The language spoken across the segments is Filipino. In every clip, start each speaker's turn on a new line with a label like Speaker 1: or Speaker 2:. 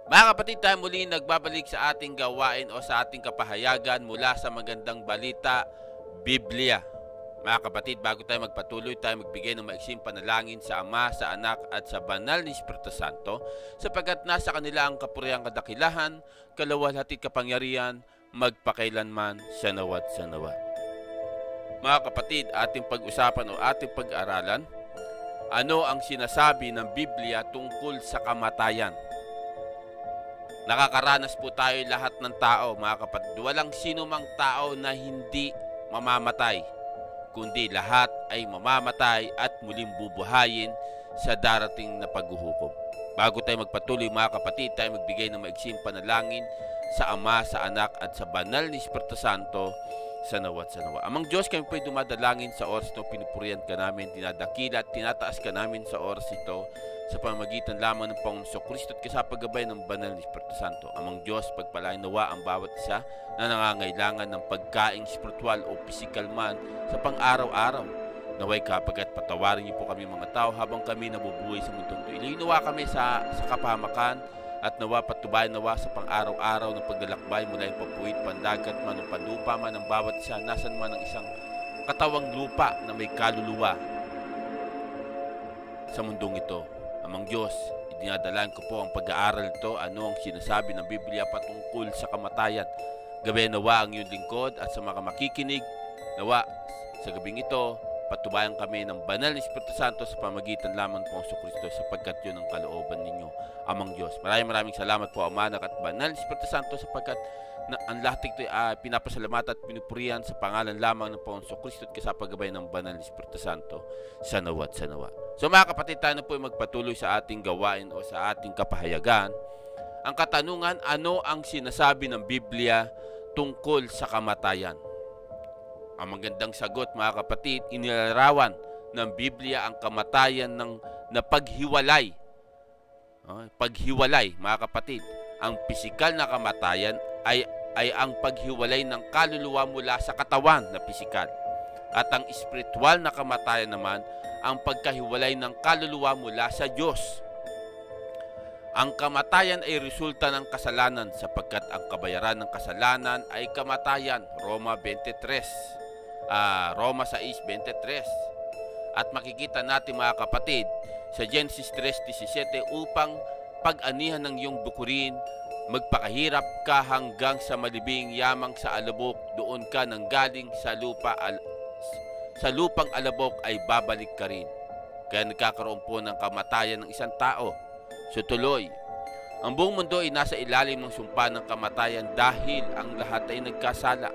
Speaker 1: Mga kapatid, tayo muli nagbabalik sa ating gawain o sa ating kapahayagan mula sa magandang balita, Biblia. Mga kapatid, bago tayo magpatuloy, tayo magbigay ng maiksing panalangin sa Ama, sa Anak at sa Banal ni Espiritu Santo, sapagkat nasa kanila ang kapuriang kadakilahan, kalawalhati kapangyarihan, magpakailanman sa nawat sa nawa. Mga kapatid, ating pag-usapan o ating pag-aralan, ano ang sinasabi ng Biblia tungkol sa kamatayan? Nakakaranas po tayo lahat ng tao, mga kapatid. Walang sino mang tao na hindi mamamatay, kundi lahat ay mamamatay at muling bubuhayin sa darating na paghuhukom. Bago tayo magpatuloy, mga kapatid, tayo magbigay ng maiksing panalangin sa Ama, sa Anak at sa Banal ni Espiritu Santo sa nawat sa nawa. Amang Diyos, kami po'y dumadalangin sa oras ito, pinupurihan ka namin, dinadakila at tinataas ka namin sa oras ito sa pamamagitan lamang ng Panginoong Kristo at kasapagabay ng Banal ni Espiritu Santo. Amang Diyos, pagpalain nawa ang bawat isa na nangangailangan ng pagkaing spiritual o physical man sa pang-araw-araw. Naway kapagat patawarin niyo po kami mga tao habang kami nabubuhay sa mundong ito. Ilinawa kami sa kapahamakan at nawa patubayan nawa sa pang-araw-araw ng paglalakbay mula yung papuwid, pandagat man o panlupa man ng bawat isa, nasan man ang isang katawang lupa na may kaluluwa sa mundong ito. Amang Diyos, idinadalan ko po ang pag-aaral ito, ano ang sinasabi ng Biblia patungkol sa kamatayan. Gabi nawa ang iyong lingkod at sa mga makikinig, nawa sa gabing ito, patubayan kami ng Banal ni Espiritu Santo sa pamagitan lamang po sa Kristo sapagkat yun ang kalooban ninyo. Amang Diyos, maraming salamat po, Ama, Anak at Banal ni Espiritu Santo sapagkat ang lahat ito ay pinapasalamatan at pinupurihan sa pangalan lamang ng Panginoong Kristo at kasapagabay ng Banal ni Espiritu Santo sa nawat sa nawa. So mga kapatid, tayo na po ay magpatuloy sa ating gawain o sa ating kapahayagan. Ang katanungan, ano ang sinasabi ng Biblia tungkol sa kamatayan? Ang magandang sagot, mga kapatid, inilarawan ng Biblia ang kamatayan na paghiwalay. Paghiwalay, mga kapatid. Ang pisikal na kamatayan ay ang paghiwalay ng kaluluwa mula sa katawan na pisikal. At ang espiritual na kamatayan naman, ang pagkahiwalay ng kaluluwa mula sa Diyos. Ang kamatayan ay resulta ng kasalanan sapagkat ang kabayaran ng kasalanan ay kamatayan. Roma 6:23. At makikita natin, mga kapatid, sa Genesis 3:17, upang pag-anihan ng iyong bukurin, magpakahirap ka hanggang sa malibing yamang sa alabok, doon ka nanggaling sa lupang alabok ay babalik ka rin. Kaya nagkakaroon po ng kamatayan ng isang tao. So tuloy, ang buong mundo ay nasa ilalim ng sumpa ng kamatayan dahil ang lahat ay nagkasala.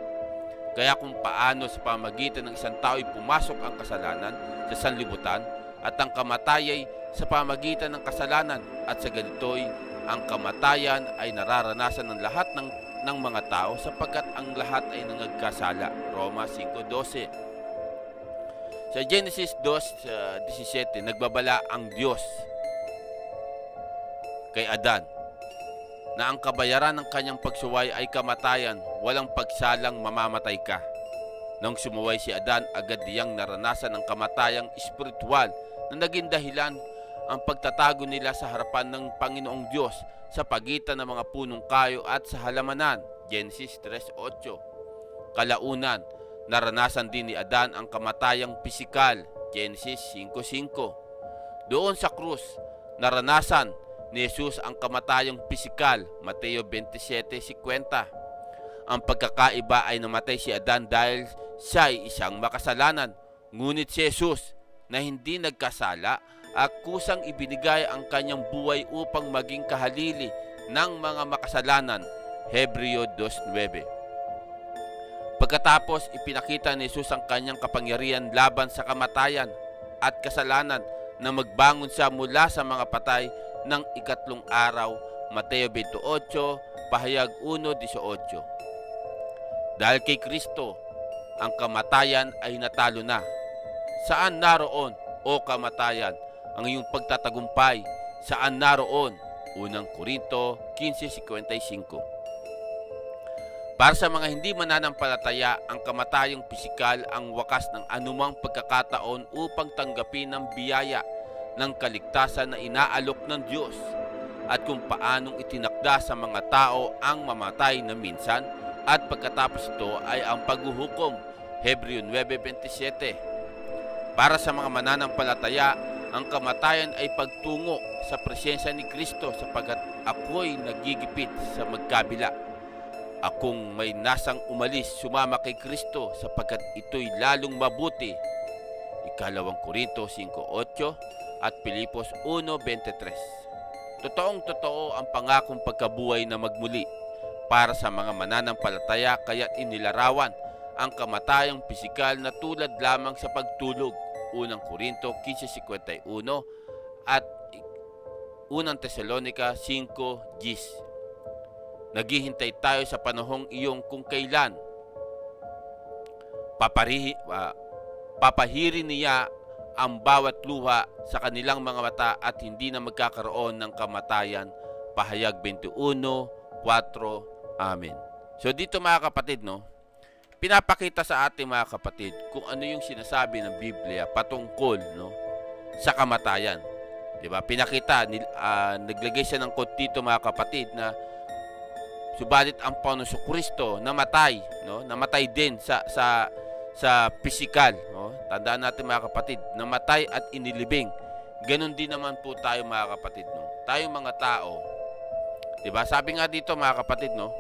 Speaker 1: Kaya kung paano sa pamagitan ng isang tao ay pumasok ang kasalanan sa sanlibutan at ang kamatay ay sa pamagitan ng kasalanan, at sa ganito'y ang kamatayan ay nararanasan ng lahat ng mga tao sapagkat ang lahat ay nangagkasala. Roma 5:12. Sa Genesis 2:17, nagbabala ang Diyos kay Adan na ang kabayaran ng kanyang pagsuway ay kamatayan, walang pagsalang mamamatay ka. Nang sumuway si Adan, agad diyang naranasan ang kamatayang espiritual na naging dahilan ang pagtatago nila sa harapan ng Panginoong Diyos sa pagitan ng mga punong kayo at sa halamanan. Genesis 3:8. Kalaunan, naranasan din ni Adan ang kamatayang pisikal. Genesis 5:5. Doon sa krus, naranasan ni Jesus ang kamatayang pisikal. Mateo 27:50. Ang pagkakaiba ay namatay si Adan dahil siya ay isang makasalanan. Ngunit si Jesus na hindi nagkasala at kusang ibinigay ang kanyang buhay upang maging kahalili ng mga makasalanan. Hebreo 2:9. Pagkatapos, ipinakita ni Jesus ang kanyang kapangyarihan laban sa kamatayan at kasalanan na magbangon siya mula sa mga patay ng ikatlong araw. Mateo 28, pahayag 1:18. Dahil kay Kristo, ang kamatayan ay natalo na. Saan naroon, o kamatayan, ang iyong pagtatagumpay? Saan naroon? Unang Korinto 15:55. Para sa mga hindi mananampalataya, ang kamatayang pisikal ang wakas ng anumang pagkakataon upang tanggapin ang biyaya ng kaligtasan na inaalok ng Diyos. at kung paanong itinakda sa mga tao ang mamatay na minsan at pagkatapos ito ay ang paghuhukom. Hebreo 9:27. Para sa mga mananampalataya, ang kamatayan ay pagtungo sa presensya ni Kristo sapagkat ako'y nagigipit sa magkabila. Akong may nasang umalis, sumama kay Kristo sapagkat ito'y lalong mabuti. 2 Korinto 5:8 at Pilipos 1:23. Totoong-totoo ang pangakong pagkabuhay na magmuli para sa mga mananampalataya, kaya't inilarawan ang kamatayang pisikal na tulad lamang sa pagtulog. 1 Korinto 15:51 at 1 Tesalonica 5:10. Naghihintay tayo sa panahong iyong kung kailan papahirin niya ang bawat luha sa kanilang mga mata at hindi na magkakaroon ng kamatayan. Pahayag 21:4. Amen. So dito mga kapatid, no, pinapakita sa ating mga kapatid kung ano yung sinasabi ng Biblia patungkol, no, sa kamatayan. Diba? Pinakita, naglagay siya ng quote dito mga kapatid na subalit ang Panginoon Kristo namatay, no, namatay din sa pisikal, no? Tandaan natin mga kapatid, namatay at inilibing. Ganon din naman po tayo mga kapatid, no? Tayong mga tao, 'di ba? Sabi nga dito mga kapatid, no?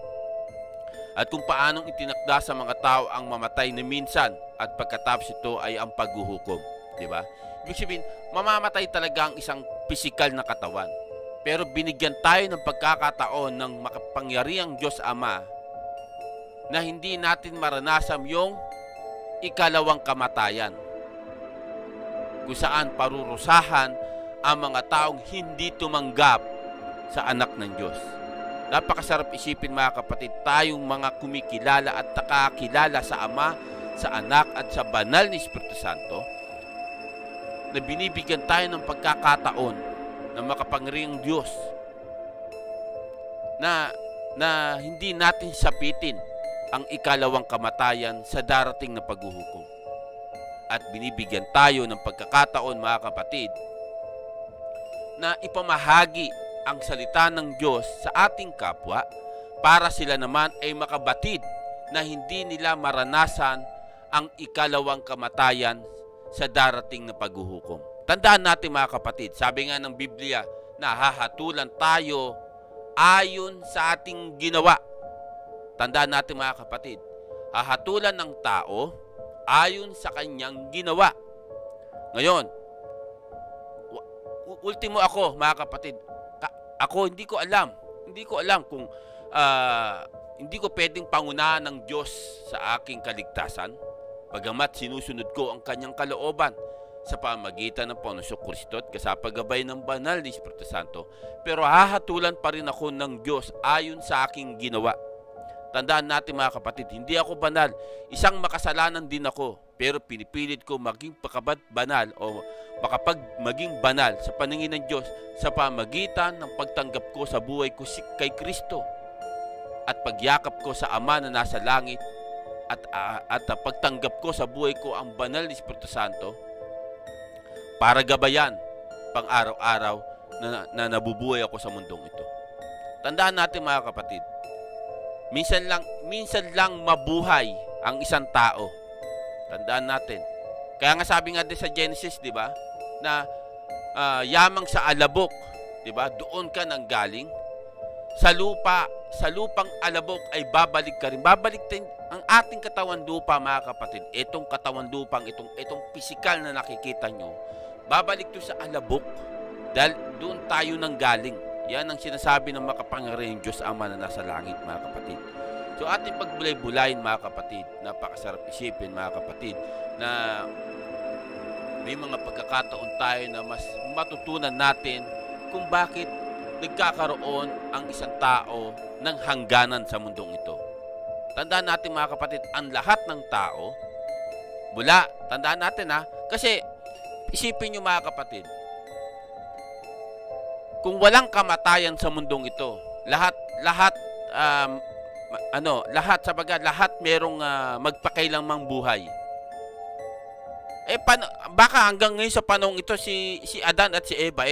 Speaker 1: At kung paanong itinakda sa mga tao ang mamatay na minsan at pagkatapos ito ay ang paghuhukom, 'di ba? Ibig sabihin, mamamatay talaga ang isang pisikal na katawan. Pero binigyan tayo ng pagkakataon ng makapangyarihang Diyos Ama na hindi natin maranasan yung ikalawang kamatayan, kung saan parurusahan ang mga taong hindi tumanggap sa anak ng Diyos. Napakasarap isipin mga kapatid, tayong mga kumikilala at nakakilala sa Ama, sa Anak at sa banal ni Espiritu Santo, na binibigyan tayo ng pagkakataon ng makapangyarihang Diyos na hindi natin sapitin ang ikalawang kamatayan sa darating na paghuhukom. At binibigyan tayo ng pagkakataon mga kapatid na ipamahagi ang salita ng Diyos sa ating kapwa para sila naman ay makabatid na hindi nila maranasan ang ikalawang kamatayan sa darating na paghuhukom. Tandaan natin mga kapatid, sabi nga ng Biblia na hahatulan tayo ayon sa ating ginawa. Tandaan natin mga kapatid, hahatulan ng tao ayon sa kanyang ginawa. Ngayon, ultimo ako mga kapatid, ako hindi ko alam kung hindi ko pwedeng pangunahan ng Diyos sa aking kaligtasan, bagamat sinusunod ko ang kanyang kalooban sa pamagitan ng Panginoong Kristo at kasapagabay ng banal ni Espiritu Santo. Pero hahatulan pa rin ako ng Diyos ayon sa aking ginawa. Tandaan natin mga kapatid, hindi ako banal. Isang makasalanan din ako. Pero pinipilit ko maging banal o maging banal sa paningin ng Diyos sa pamagitan ng pagtanggap ko sa buhay ko kay Kristo at pagyakap ko sa Ama na nasa langit at pagtanggap ko sa buhay ko ang banal ni Espiritu Santo para gabayan pang araw-araw na nabubuhay ako sa mundong ito. Tandaan natin mga kapatid, minsan lang mabuhay ang isang tao. Tandaan natin. Kaya nga sabi nga din sa Genesis, 'di ba? Na yamang sa alabok, 'di ba? Doon ka nang galing. Sa lupang alabok ay babalik ka rin. Babalik din ang ating katawan lupa mga kapatid. Itong katawan lupang itong pisikal na nakikita nyo, babalik to sa alabok dahil doon tayo nang galing. Yan ang sinasabi ng makapangyarihang Diyos Ama na nasa langit mga kapatid. So ating pagbulay-bulayin mga kapatid, napakasarap isipin mga kapatid na may mga pagkakataon tayo na mas matutunan natin kung bakit nagkakaroon ang isang tao ng hangganan sa mundong ito. Tandaan natin mga kapatid, ang lahat ng tao, tandaan natin kasi isipin nyo mga kapatid, kung walang kamatayan sa mundong ito, lahat merong magpakailanmang buhay. Baka hanggang ngayon sa panahon ito si Adan at si Eva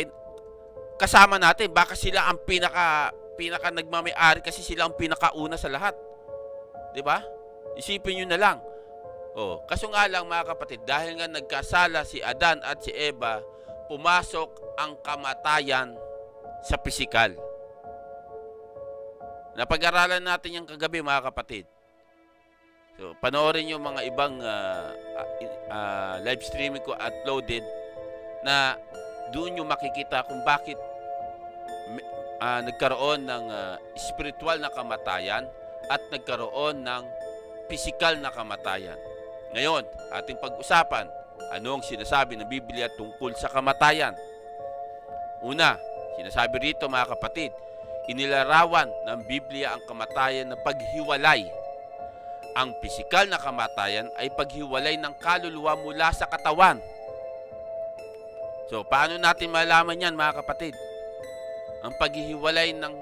Speaker 1: kasama natin. Baka sila ang pinaka nagmamay-ari kasi sila ang pinakauna sa lahat. 'Di ba? Isipin niyo na lang. Kaso nga lang mga kapatid, dahil nga nagkasala si Adan at si Eva, pumasok ang kamatayan sa pisikal. Napag-aralan natin yung kagabi mga kapatid. So, panoorin yung mga ibang live streaming ko uploaded na doon nyo makikita kung bakit nagkaroon ng spiritual na kamatayan at nagkaroon ng pisikal na kamatayan. Ngayon, ating pag-usapan, ano ang sinasabi ng Biblia tungkol sa kamatayan? Una, sinasabi rito mga kapatid, inilarawan ng Biblia ang kamatayan na paghiwalay. Ang pisikal na kamatayan ay paghiwalay ng kaluluwa mula sa katawan. So, paano natin malaman yan mga kapatid? Ang paghihiwalay ng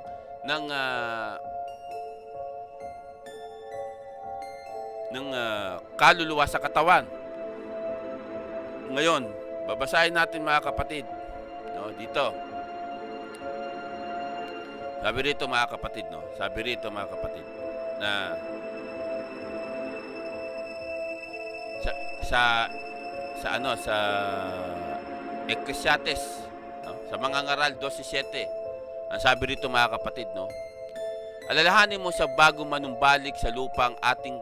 Speaker 1: kaluluwa sa katawan. Ngayon, babasahin natin mga kapatid. Dito. Sabi rito mga kapatid, na sa Ecclesiastes, sa mga ngaral 12:7. Ang sabi rito mga kapatid, alalahanin mo sa bago manumbalik sa lupa ang ating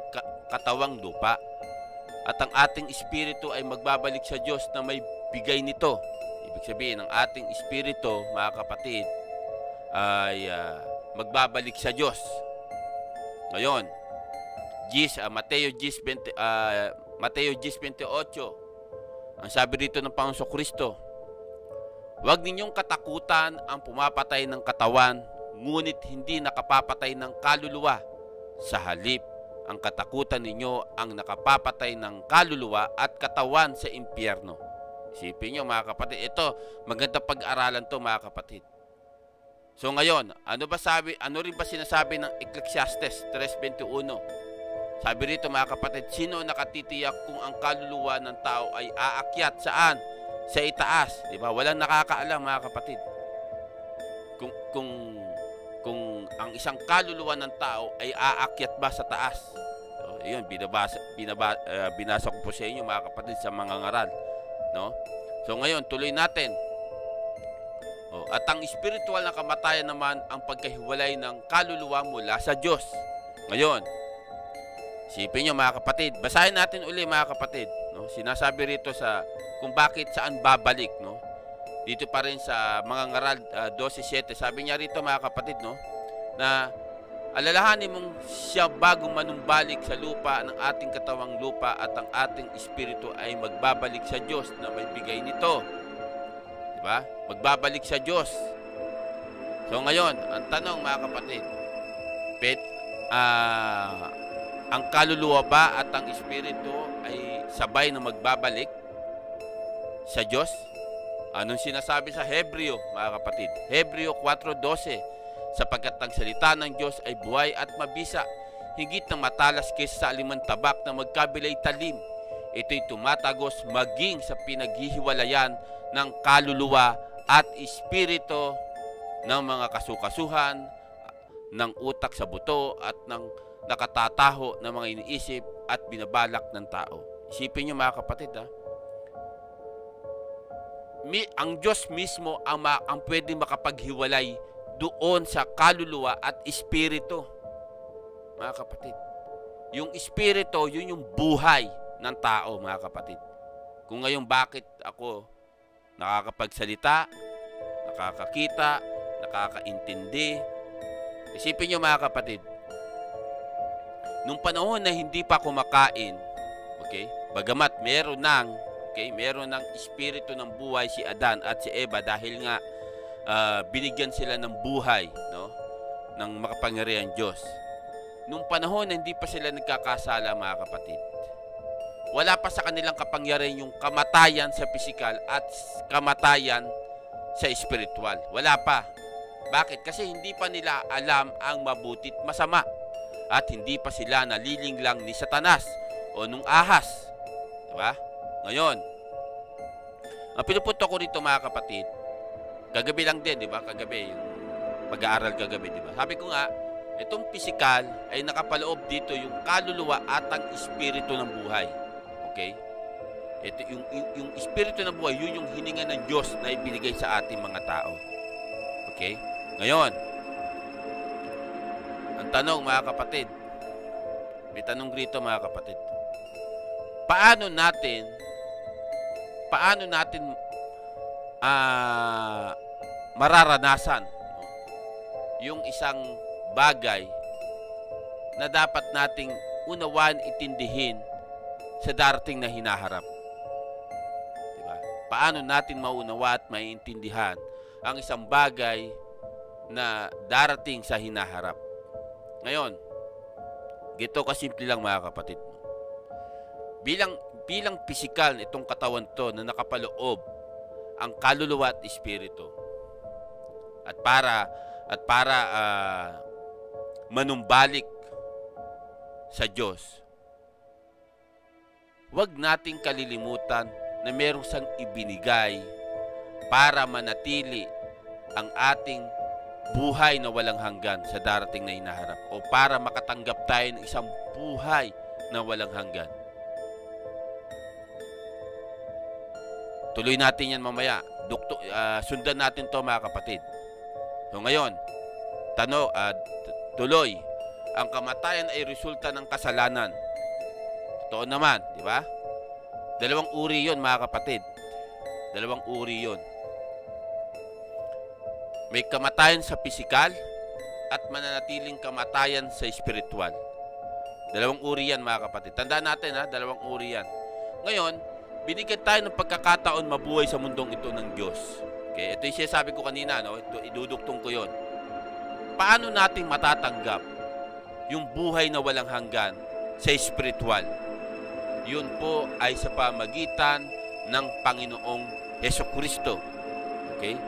Speaker 1: katawang lupa, at ang ating espiritu ay magbabalik sa Diyos na may bigay nito. Ibig sabihin, ang ating espiritu, mga kapatid, ay magbabalik sa Diyos. Ngayon, Mateo 10:28, ang sabi dito ng Panginoong Kristo, huwag ninyong katakutan ang pumapatay ng katawan, ngunit hindi nakapapatay ng kaluluwa. Sa halip, ang katakutan ninyo ang nakapapatay ng kaluluwa at katawan sa impyerno. Isipin nyo mga kapatid, ito, magandang pag-aralan to mga kapatid. So ngayon, ano rin ba sinasabi ng Ecclesiastes 3:21? Sabi rito mga kapatid, sino nakatitiyak kung ang kaluluwa ng tao ay aakyat saan? Sa itaas, di ba? Walang nakakaalam mga kapatid. Kung ang isang kaluluwa ng tao ay aakyat ba sa taas? So, yun, binasa ko po sa inyo mga kapatid sa mga ngaral, So ngayon, tuloy natin. At ang spiritual na kamatayan naman ang pagkahiwalay ng kaluluwa mula sa Diyos. Ngayon, isipin nyo mga kapatid, basahin natin uli mga kapatid. Sinasabi rito kung bakit saan babalik. Dito pa rin sa mga ngaral 12:7, sabi niya rito mga kapatid, na alalahanin mong siya bago manumbalik sa lupa ng ating katawang lupa, at ang ating espiritu ay magbabalik sa Diyos na may bigay nito. Diba? Magbabalik sa Diyos. So ngayon, ang tanong mga kapatid, ang kaluluwa ba at ang espiritu ay sabay na magbabalik sa Diyos? Anong sinasabi sa Hebreo mga kapatid? Hebreo 4:12, sapagkat ang salita ng Diyos ay buhay at mabisa, higit na matalas kaysa sa alimang tabak na magkabilay talim. Ito'y tumatagos maging sa pinaghihiwalayan ng kaluluwa at espiritu, ng mga kasukasuhan, ng utak sa buto, at ng nakatataho ng mga iniisip at binabalak ng tao. Isipin nyo mga kapatid, ang Diyos mismo ang pwedeng makapaghiwalay doon sa kaluluwa at espiritu. Mga kapatid, yung espiritu, yun yung buhay ng tao mga kapatid. Kung ngayon bakit ako nakakapagsalita, nakakakita, nakakaintindi, isipin nyo mga kapatid, nung panahon na hindi pa kumakain, bagamat meron ng espiritu ng buhay si Adan at si Eva, dahil nga binigyan sila ng buhay, ng makapangyarihang Diyos. Nung panahon na hindi pa sila nagkakasala mga kapatid, wala pa sa kanilang kapangyarihan yung kamatayan sa pisikal at kamatayan sa espiritual. Wala pa. Bakit? Kasi hindi pa nila alam ang mabuti't masama, at hindi pa sila nalilinglang ni Satanas o nung ahas. Diba? Ngayon, ang pinupunto ko rito mga kapatid, Kagabi lang din, di ba? Kagabi, yung pag-aaral kagabi, di ba? Sabi ko nga, itong pisikal ay nakapaloob dito yung kaluluwa at ang espiritu ng buhay. Okay? Ito, yung espiritu ng buhay, yun yung hininga ng Diyos na ibinigay sa ating mga tao. Okay? Ngayon, ang tanong mga kapatid, may tanong rito mga kapatid, paano natin mararanasan yung isang bagay na dapat nating unawan, itindihin sa darating na hinaharap? Diba? Paano natin maunawa at maiintindihan ang isang bagay na darating sa hinaharap? Ngayon, gito kasimple lang mga kapatid. Bilang pisikal itong katawan to na nakapaloob ang kaluluwa at espiritu. At para manumbalik sa Diyos, huwag nating kalilimutan na merong siyang ibinigay para manatili ang ating buhay na walang hanggan sa darating na hinaharap, o para makatanggap tayo ng isang buhay na walang hanggan. Tuloy natin yan mamaya. Sundan natin to mga kapatid. So ngayon, tuloy, ang kamatayan ay resulta ng kasalanan. Totoo naman, di ba? Dalawang uri yon mga kapatid. Dalawang uri yon. May kamatayan sa pisikal at mananatiling kamatayan sa espiritual. Dalawang uri yan mga kapatid. Tandaan natin dalawang uri yan. Ngayon, binigyan tayo ng pagkakataon mabuhay sa mundong ito ng Diyos. Okay, ito yung sinasabi ko kanina, ito, iduduktong ko yon. Paano natin matatanggap yung buhay na walang hanggan sa espiritual? Yun po ay sa pamagitan ng Panginoong Hesukristo. Okay?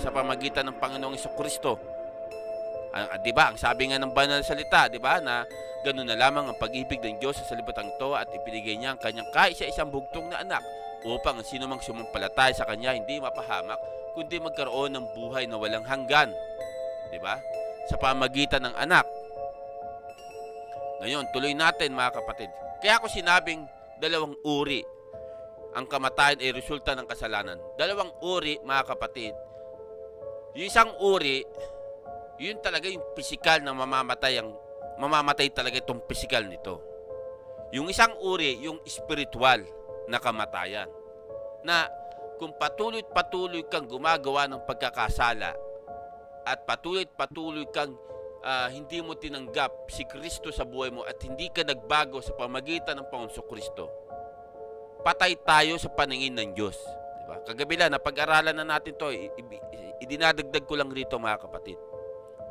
Speaker 1: Sa pamagitan ng Panginoong Hesukristo. Di ba? Ang sabi nga ng banal na salita, di ba, na ganun na lamang ang pag-ibig ng Diyos sa libatang ito at ibinigay niya ang kanyang kaisa-isang bugtong na anak upang ang sinumang sumampalataya sa kanya hindi mapahamak kundi magkaroon ng buhay na walang hanggan. Di ba? Sa pamagitan ng anak. Ngayon, tuloy natin mga kapatid. Kaya ako sinabing dalawang uri ang kamatayan ay resulta ng kasalanan. Dalawang uri mga kapatid. Yung isang uri, yun talaga yung pisikal na mamamatay talaga itong pisikal nito. Yung isang uri, yung spiritual na kamatayan. Na kung patuloy kang gumagawa ng pagkakasala at patuloy kang hindi mo tinanggap si Kristo sa buhay mo at hindi ka nagbago sa pamagitan ng Panginoong Kristo, patay tayo sa paningin ng Diyos. Diba? Kagabi lang, napag-aralan na natin to. Idinadagdag ko lang rito mga kapatid.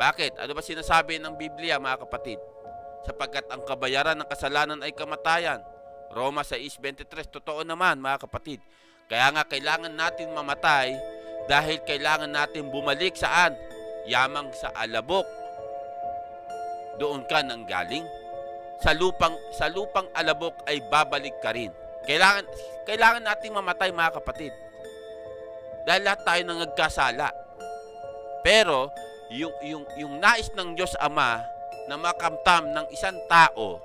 Speaker 1: Bakit? Ano ba sinasabi ng Biblia mga kapatid? Sapagkat ang kabayaran ng kasalanan ay kamatayan. Roma 6:23, totoo naman mga kapatid. Kaya nga kailangan natin mamatay dahil kailangan natin bumalik saan? Yamang sa alabok. Doon ka nang galing. Sa lupang alabok ay babalik ka rin. Kailangan nating mamatay mga kapatid. Dahil lahat tayo nang nagkasala. Pero yung nais ng Diyos Ama na makamtam ng isang tao,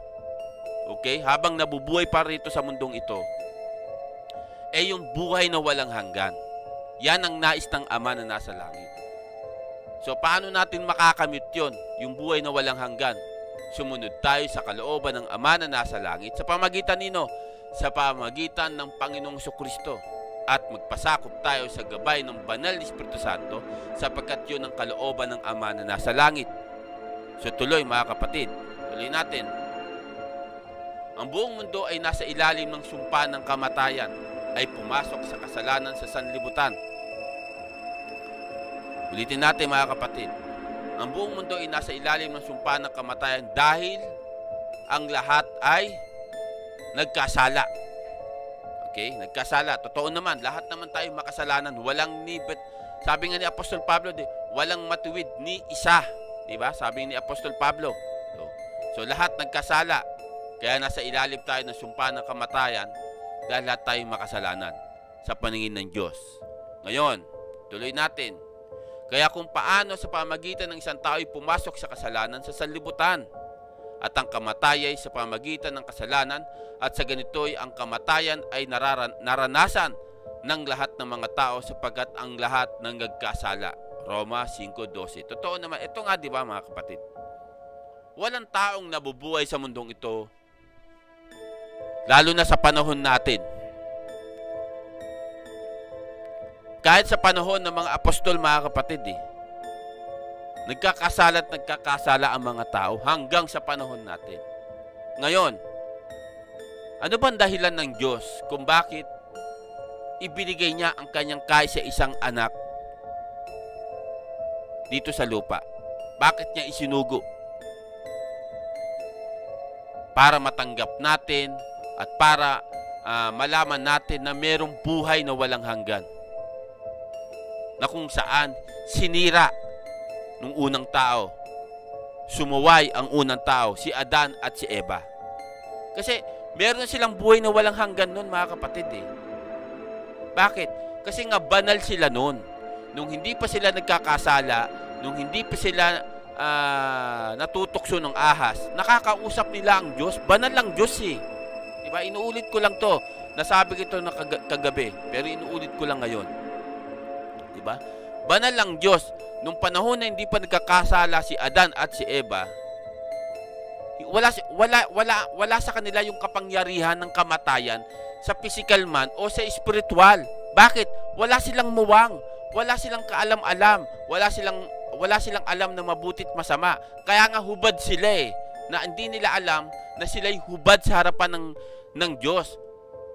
Speaker 1: okay, habang nabubuhay pa rito sa mundong ito, yung buhay na walang hanggan. Yan ang nais ng Ama na nasa langit. So paano natin makakamit yon, yung buhay na walang hanggan? Sumunod tayo sa kalooban ng Ama na nasa langit sa pamagitan nino, sa pamagitan ng Panginoong Jesucristo, at magpasakop tayo sa gabay ng banal na Espiritu Santo sapagkat yun ang kalooban ng Ama na nasa langit. So tuloy mga kapatid, tuloy natin. Ang buong mundo ay nasa ilalim ng sumpa ng kamatayan, ay pumasok sa kasalanan sa sanlibutan. Ulitin natin mga kapatid. Ang buong mundo ay nasa ilalim ng sumpa ng kamatayan dahil ang lahat ay nagkasala. Okay? Nagkasala. Totoo naman, lahat naman tayo makasalanan. Walang nibet. Sabi nga ni Apostol Pablo, walang matuwid ni isa. Diba? Sabi ni Apostol Pablo. So lahat nagkasala. Kaya nasa ilalim tayo ng sumpa ng kamatayan dahil lahat tayo makasalanan sa paningin ng Diyos. Ngayon, Tuloy natin. Kaya kung paano sa pamagitan ng isang tao ay pumasok sa kasalanan sa sanlibutan, at ang kamatayan sa pamagitan ng kasalanan, at sa ganito'y ang kamatayan ay naranasan ng lahat ng mga tao sapagkat ang lahat ng nagkasala. Roma 5:12. Totoo naman. Ito nga, di ba mga kapatid? Walang taong nabubuhay sa mundong ito, lalo na sa panahon natin. Kahit sa panahon ng mga apostol, mga kapatid, nagkakasala at nagkakasala ang mga tao hanggang sa panahon natin. Ngayon, ano bang dahilan ng Diyos kung bakit ibinigay niya ang kanyang kaisa-isang anak dito sa lupa? Bakit niya isinugo? Para matanggap natin at para malaman natin na mayroong buhay na walang hanggan, na kung saan sinira nung unang tao, sumuway ang unang tao, si Adan at si Eva. Kasi meron silang buhay na walang hanggan nun, mga kapatid. Bakit? Kasi nga banal sila nun. Nung hindi pa sila nagkakasala, nung hindi pa sila natutokso ng ahas, nakakausap nila ang Diyos. Banal lang Diyos Diba? Inuulit ko lang to. Nasabi ko ito na kagabi, pero inuulit ko lang ngayon. Diba? Banal lang Diyos. Nung panahon na hindi pa nagkakasala si Adan at si Eva, wala sa kanila yung kapangyarihan ng kamatayan sa physical man o sa spiritual. Bakit? Wala silang muwang, wala silang kaalam-alam, wala silang alam na mabutit masama. Kaya nga hubad sila na hindi nila alam na sila'y hubad sa harapan ng Diyos.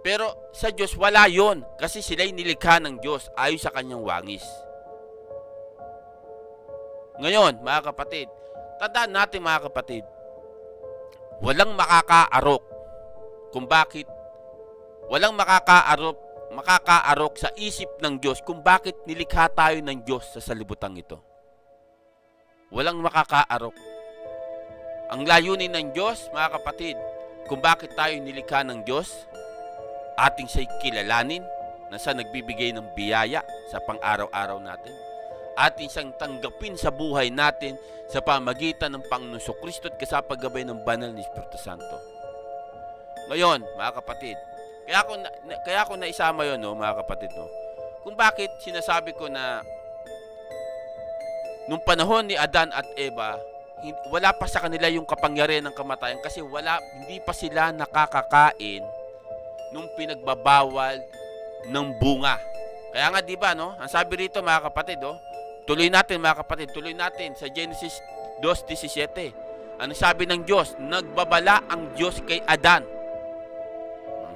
Speaker 1: Pero sa Diyos wala yon, kasi sila'y nilikha ng Diyos ayon sa kanyang wangis. Ngayon, mga kapatid, tandaan natin, mga kapatid, walang makakaarok kung bakit walang makakaarok sa isip ng Diyos kung bakit nilikha tayo ng Diyos sa sanlibutan ito. Walang makakaarok. Ang layunin ng Diyos, mga kapatid, kung bakit tayo nilikha ng Diyos, ating siya'y kilalanin na sa nagbibigay ng biyaya sa pang-araw-araw natin. Ating siyang tanggapin sa buhay natin sa pamagitan ng Panginoon Kristo at kasapag-gabay ng banal ni Espiritu Santo. Ngayon, mga kapatid, kaya ako naisama yun, mga kapatid, kung bakit sinasabi ko na nung panahon ni Adan at Eva, wala pa sa kanila yung kapangyarihan ng kamatayan kasi hindi pa sila nakakakain nung pinagbabawal ng bunga. Kaya nga, di ba, ang sabi rito, mga kapatid, tuloy natin, mga kapatid, sa Genesis 2:17. Ano sabi ng Diyos? Nagbabala ang Diyos kay Adan.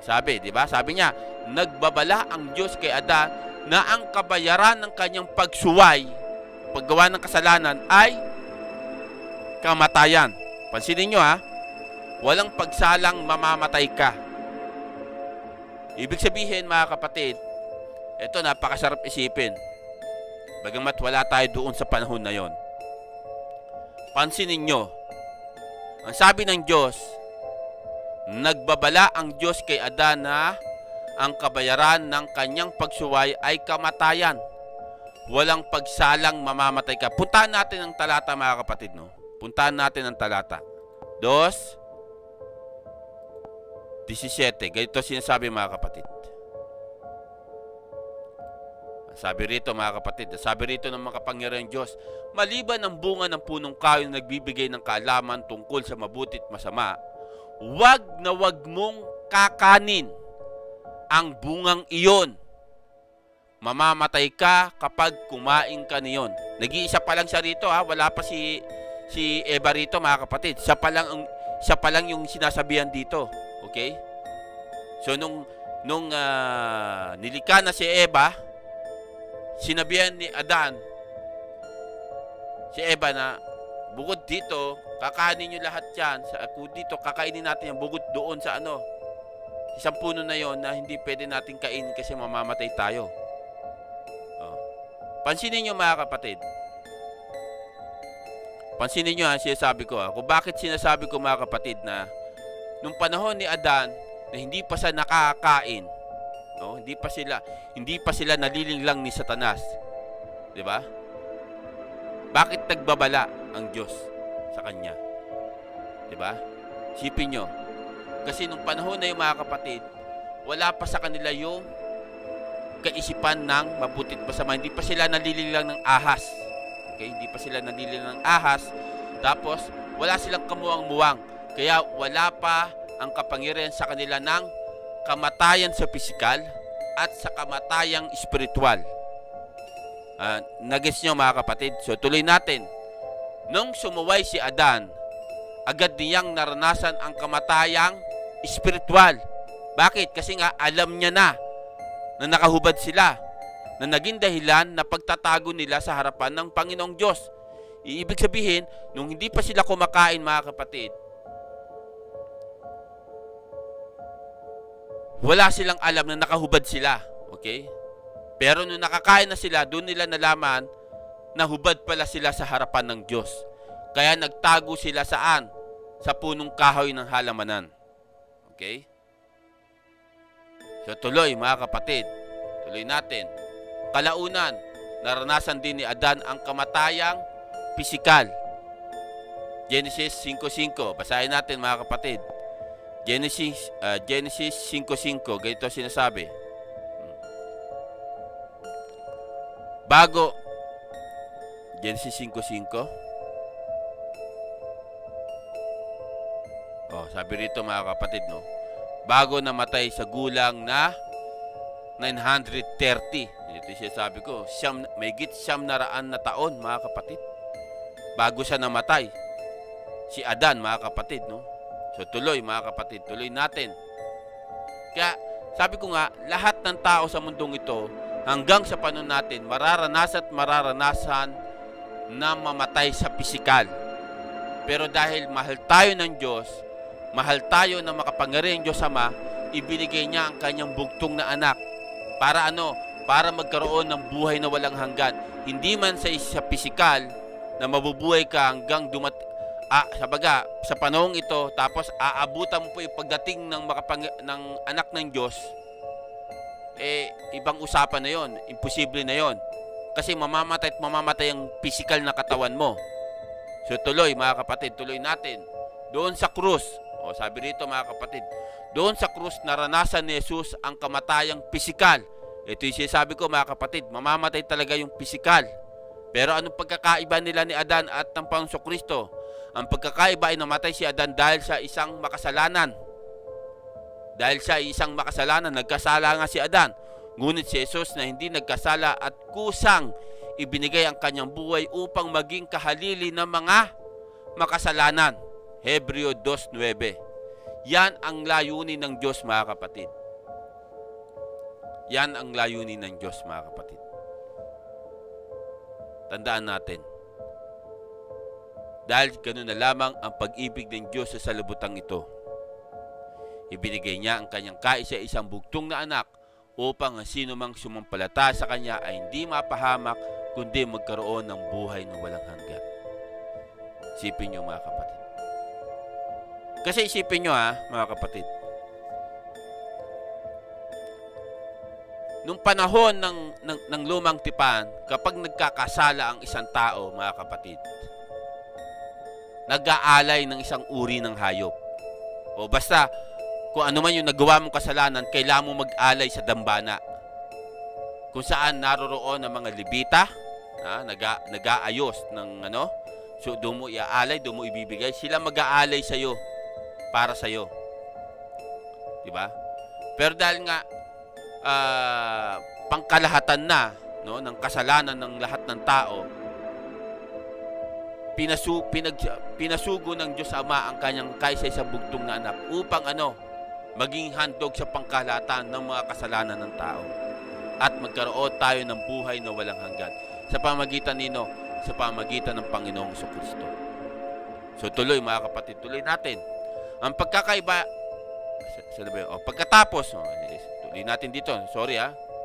Speaker 1: Sabi, di ba? Sabi niya, nagbabala ang Diyos kay Adan na ang kabayaran ng kanyang pagsuway, paggawa ng kasalanan, ay kamatayan. Pansinin nyo, walang pagsalang mamamatay ka. Ibig sabihin, mga kapatid, ito napakasarap isipin. Bagamat wala tayo doon sa panahon na yon. Pansinin nyo, ang sabi ng Diyos, nagbabala ang Diyos kay Adan na ang kabayaran ng kanyang pagsuway ay kamatayan. Walang pagsalang mamamatay ka. Puntahan natin ang talata, mga kapatid, Puntahan natin ang talata. 2:17. Ganito sinasabi, mga kapatid. Sabi rito, mga kapatid, sabi rito ng makapangyarihang Diyos, maliban ang bunga ng punong kahoy na nagbibigay ng kaalaman tungkol sa mabuti at masama, wag mong kakanin ang bungang iyon. Mamamatay ka kapag kumain ka niyon. Nag-iisa pa lang siya rito, wala pa si Eva rito, mga kapatid. Siya pa lang yung sinasabihan dito. Okay? So nung nilikha na si Eva, sinabihan ni Adan si Eva na bukod dito, kakainin nyo lahat yan. Dito, kakainin natin yan. Bukod doon sa isang puno na yon na hindi pwede natin kainin kasi mamamatay tayo. Pansinin nyo, mga kapatid. Pansinin nyo, sinasabi ko, kung bakit sinasabi ko, mga kapatid, na nung panahon ni Adan na hindi pa siya nakakain, hindi pa sila nalilinglang ni Satanas. Di ba? Bakit nagbabala ang Diyos sa kanya? Di ba? Isipin nyo. Kasi nung panahon na yung mga kapatid, wala pa sa kanila yung kaisipan ng mabutit masama. Hindi pa sila nalililang ng ahas. Okay? Hindi pa sila nalililang ng ahas. Tapos, wala silang kamuwang-muwang. Kaya wala pa ang kapangyarihan sa kanila ng kamatayan sa pisikal at sa kamatayang espiritual. Nagets nyo mga kapatid? So tuloy natin. Nung sumuway si Adan, agad niyang naranasan ang kamatayang espiritual. Bakit? Kasi nga alam niya na nakahubad sila, na naging dahilan na pagtatago nila sa harapan ng Panginoong Diyos. Ibig sabihin, nung hindi pa sila kumakain mga kapatid, wala silang alam na nakahubad sila. Okay? Pero nung nakakain na sila, doon nila nalaman na hubad pala sila sa harapan ng Diyos. Kaya nagtago sila saan? Sa punong kahoy ng halamanan. Okay? So tuloy mga kapatid, tuloy natin. Kalaunan, naranasan din ni Adan ang kamatayang pisikal. Genesis 5:5. Basahin natin mga kapatid. Genesis 5:5. Ganito sinasabi. Genesis 5:5. Sabi rito mga kapatid, no? Bago namatay sa gulang na 930. Ito siya sabi ko, mahigit 900 na taon mga kapatid. Bago siya namatay. Si Adan mga kapatid, no? So tuloy mga kapatid, tuloy natin. Kaya sabi ko nga, lahat ng tao sa mundong ito, hanggang sa panahon natin, mararanasan na mamatay sa pisikal. Pero dahil mahal tayo ng Diyos, mahal tayo na makapangyarihang Diyos Ama, ibinigay niya ang kanyang bugtong na anak. Para ano? Para magkaroon ng buhay na walang hanggan. Hindi man sa pisikal na mabubuhay ka hanggang sa panahong ito, tapos aabutan mo po yung pagdating ng anak ng Diyos, ibang usapan na yon, imposible na yon. Kasi mamamatay ang pisikal na katawan mo. So tuloy mga kapatid, tuloy natin. Doon sa krus, sabi rito mga kapatid, doon sa krus naranasan ni Jesus ang kamatayang pisikal. Ito yung sinasabi ko mga kapatid, mamamatay talaga yung pisikal. Pero anong pagkakaiba nila ni Adan at ng Panginoong Kristo? Ang pagkakaiba ay namatay si Adan dahil sa isang makasalanan. Dahil sa isang makasalanan, nagkasala nga si Adan. Ngunit si Jesus na hindi nagkasala at kusang ibinigay ang kanyang buhay upang maging kahalili ng mga makasalanan. Hebreo 2:9. Yan ang layunin ng Diyos mga kapatid. Yan ang layunin ng Diyos mga kapatid. Tandaan natin. Dahil ganoon na lamang ang pag-ibig ng Diyos sa salubutang ito. Ibinigay niya ang kanyang kaisa-isang bugtong na anak upang ang sino mang sumampalataya sa kanya ay hindi mapahamak kundi magkaroon ng buhay na walang hanggan. Isipin niyo mga kapatid. Kasi isipin nyo mga kapatid. Nung panahon ng lumang tipan, kapag nagkakasala ang isang tao, mga kapatid, nag-aalay ng isang uri ng hayop. O basta, kung ano man yung nagawa mong kasalanan, kailangan mo mag-alay sa dambana. Kung saan naroroon ang mga Levita, nag-aayos ng so doon mo iaalay, doon mo ibibigay. Sila mag-aalay sa'yo. Para sa iyo. 'Di ba? Pero dahil nga pangkalahatan na ng kasalanan ng lahat ng tao, pinasugo ng Diyos Ama ang kanyang kaisa-isang bugtong na anak upang maging handog sa pangkalahatan ng mga kasalanan ng tao at magkaroon tayo ng buhay na walang hanggan sa pamamagitan sa pamamagitan ng Panginoong Jesucristo. So tuloy mga kapatid, tuloy natin. Ang pagkakaiba, pagkatapos, tuloy natin dito,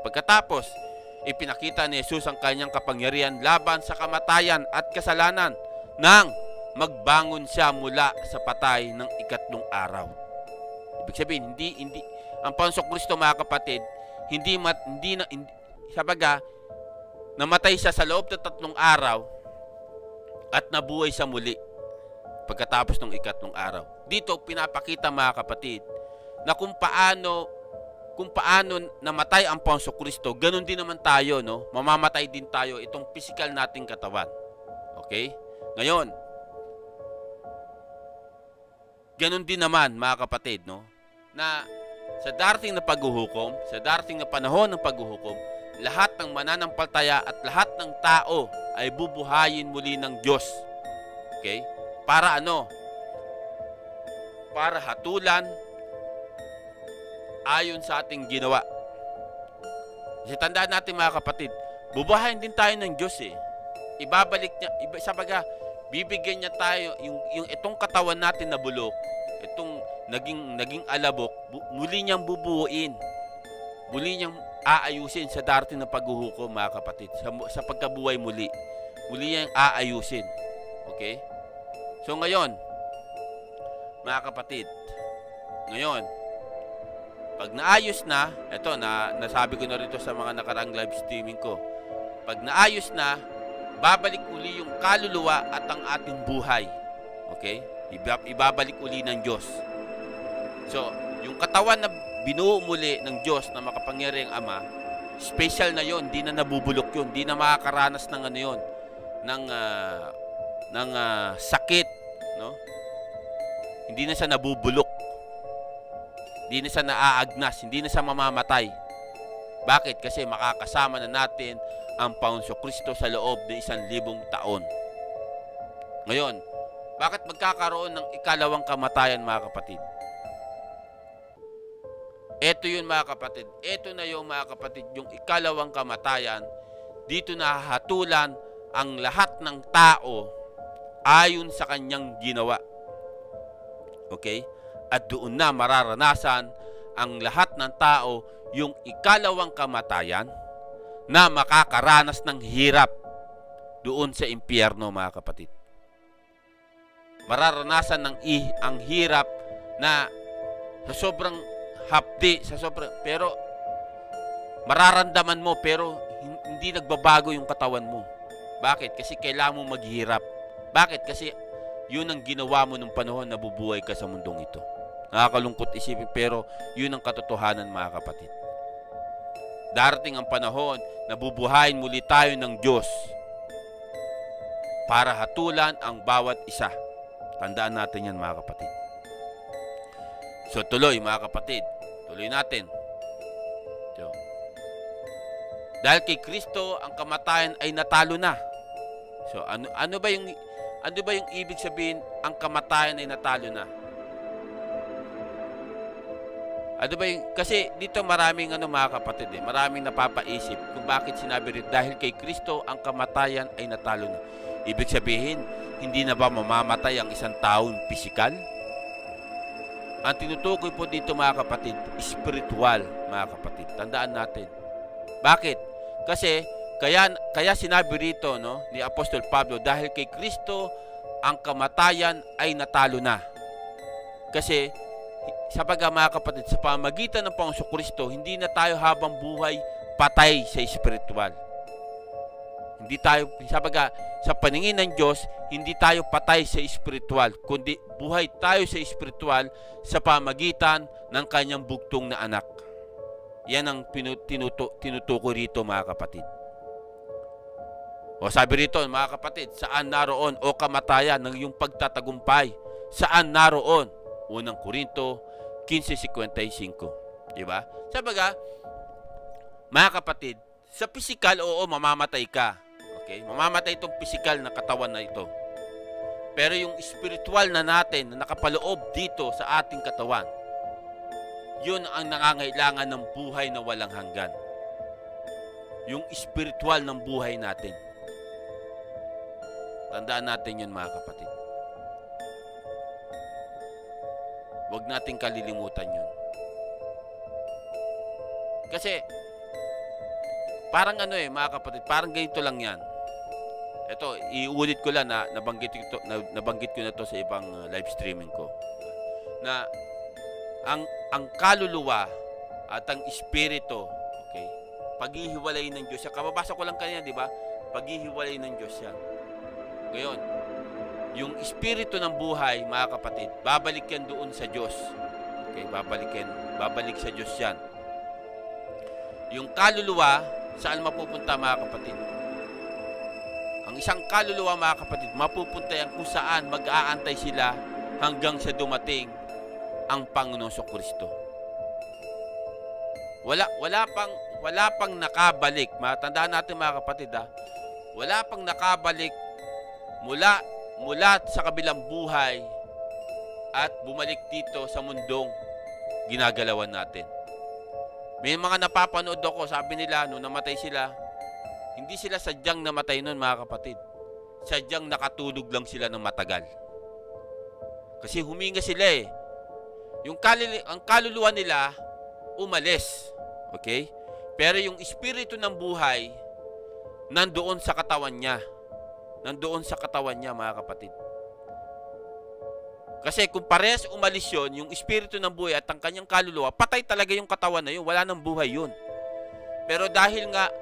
Speaker 1: pagkatapos, ipinakita ni Jesus ang kanyang kapangyarihan laban sa kamatayan at kasalanan nang magbangon siya mula sa patay ng ikatlong araw. Ibig sabihin, hindi ang Panginoong Kristo mga kapatid, namatay siya sa loob ng 3 araw at nabuhay sa muli pagkatapos ng ikatlong araw. Dito pinapakita mga kapatid na kung paano namatay ang Panginoong Kristo, ganun din naman tayo, no? Mamamatay din tayo itong physical nating katawan. Okay? Ngayon, ganun din naman mga kapatid, no? Na sa darating na paghuhukom, sa darating na panahon ng paghuhukom, lahat ng mananampalataya at lahat ng tao ay bubuhayin muli ng Diyos. Okay? Para ano? Para hatulan ayon sa ating ginawa. Kasi tandaan natin mga kapatid, bubuhayin din tayo ng Diyos eh. Ibabalik niya, sabaga, bibigyan niya tayo yung itong katawan natin na bulok, itong naging alabok, muli niyang bubuuin. Muli niyang aayusin sa darating na paghuhukom mga kapatid. Sa pagkabuhay muli. Muli niyang aayusin. Okay? So ngayon, mga kapatid, ngayon, pag naayos na, eto nasabi ko na rito sa mga nakaraang live streaming ko. Pag naayos na, babalik uli yung kaluluwa at ang ating buhay. Okay? Ibabalik uli ng Diyos. So, yung katawan na binuo muli ng Diyos na makapangyarihang Ama, special na yon, hindi na nabubulok yon, hindi na makakaranas ng ano yon, ng sakit, no? Hindi na siya nabubulok. Hindi na siya naaagnas, hindi na siya mamamatay. Bakit? Kasi makakasama na natin ang Panginoong Kristo sa loob ng 1,000 taon. Ngayon, bakit magkakaroon ng ikalawang kamatayan mga kapatid? Ito yun mga kapatid. Ito na yung mga kapatid, yung ikalawang kamatayan. Dito nahahatulan ang lahat ng tao ayon sa kanyang ginawa. Okay? At doon na mararanasan ang lahat ng tao yung ikalawang kamatayan na makakaranas ng hirap doon sa impyerno mga kapatid. Mararanasan ang hirap na sa sobrang hapdi, pero mararamdaman mo pero hindi nagbabago yung katawan mo. Bakit? Kasi kailangan mo maghirap. Bakit? Kasi yun ang ginawa mo nung panahon na bubuhay ka sa mundong ito. Nakakalungkot isipin pero yun ang katotohanan mga kapatid. Darating ang panahon na bubuhayin muli tayo ng Diyos para hatulan ang bawat isa. Tandaan natin yan mga kapatid. So tuloy mga kapatid, tuloy natin. So, dahil kay Kristo ang kamatayan ay natalo na. So ano ba yung ibig sabihin ang kamatayan ay natalo na? Ano ba yung, kasi dito maraming mga kapatid maraming napapaisip kung bakit sinabi rin dahil kay Kristo ang kamatayan ay natalo na. Ibig sabihin, hindi na ba mamamatay ang isang taong pisikal? Ang tinutukoy po dito mga kapatid, spiritual mga kapatid. Tandaan natin. Bakit? Kasi kaya sinabi rito ni Apostol Pablo, dahil kay Kristo ang kamatayan ay natalo na. Kasi sapagkat mga kapatid, sa pamagitan ng Panginoong Kristo, hindi na tayo habang buhay patay sa spiritual. Hindi tayo, sapagkat sa paningin ng Diyos, hindi tayo patay sa spiritual, kundi buhay tayo sa spiritual sa pamagitan ng kanyang bugtong na anak. Yan ang tinutukoy rito mga kapatid. O sabi rito mga kapatid, saan naroon o kamatayan ng iyong pagtatagumpay? Saan naroon? Unang Korinto 15:55. Diba? Sabaga, mga kapatid, sa pisikal, oo, mamamatay ka. Okay? Mamamatay itong pisikal na katawan na ito. Pero yung spiritual na natin na nakapaloob dito sa ating katawan, yun ang nangangailangan ng buhay na walang hanggan. Yung spiritual ng buhay natin. Tandaan natin yun mga kapatid. Huwag nating kalilimutan yun. Kasi, parang mga kapatid, parang ganito lang yan. Ito, iulit ko lang na nabanggit ko na to sa ibang live streaming ko. Na ang kaluluwa at ang espiritu, okay, Paghihiwalay ng Diyos yan. Kababasa ko lang kanina, di ba? Paghihiwalay ng Diyos yan. Ngayon, yung espiritu ng buhay, mga kapatid, babalik yan doon sa Diyos. Okay, babalik sa Diyos yan. Yung kaluluwa, saan mapupunta, mga kapatid? Ang isang kaluluwa, mga kapatid, mapupunta yan kung saan mag-aantay sila hanggang sa dumating ang Panginoong Kristo. Wala pang nakabalik. Matandaan natin, mga kapatid, wala pang nakabalik mula sa kabilang buhay at bumalik dito sa mundong ginagalawan natin. May mga napapanood ako, sabi nila, nung namatay sila, hindi sila sadyang namatay nun, mga kapatid. Sadyang nakatulog lang sila ng matagal. Kasi huminga sila eh. Ang kaluluwa nila, umalis. Okay? Pero yung espiritu ng buhay, nandoon sa katawan niya. Nandoon sa katawan niya, mga kapatid. Kasi kung parehas umalis yun, yung espiritu ng buhay at ang kanyang kaluluwa, patay talaga yung katawan na yun. Wala nang buhay yun. Pero dahil nga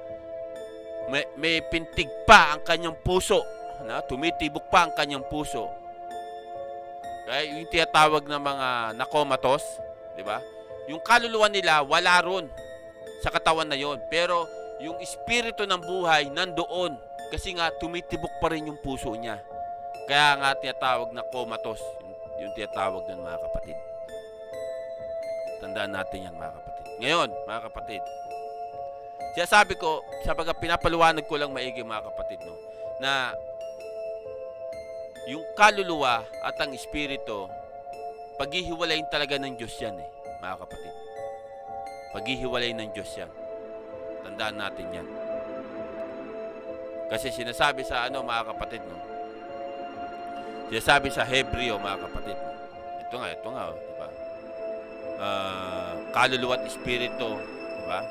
Speaker 1: may pintig pa ang kanyang puso, tumitibok pa ang kanyang puso. Kaya yung tinatawag na mga nakomatos, di ba? Yung kaluluwa nila, wala ron sa katawan na yon. Pero yung espiritu ng buhay, nandoon. Kasi nga, tumitibok pa rin yung puso niya. Kaya nga tinatawag na comatose. Yung tinatawag ng mga kapatid. Tandaan natin yan, mga kapatid. Ngayon, mga kapatid, sabi ko, sabaga pinapaliwanag ko lang maigi, mga kapatid, no, na yung kaluluwa at ang espiritu, paghihiwalayin talaga ng Diyos yan, mga kapatid. Paghihiwalay ng Diyos yan. Tandaan natin yan. Kasi sinasabi sa mga kapatid, no? Sinasabi sa Hebreo, mga kapatid, no? Ito nga, di ba? Kaluluwa at espiritu, di ba?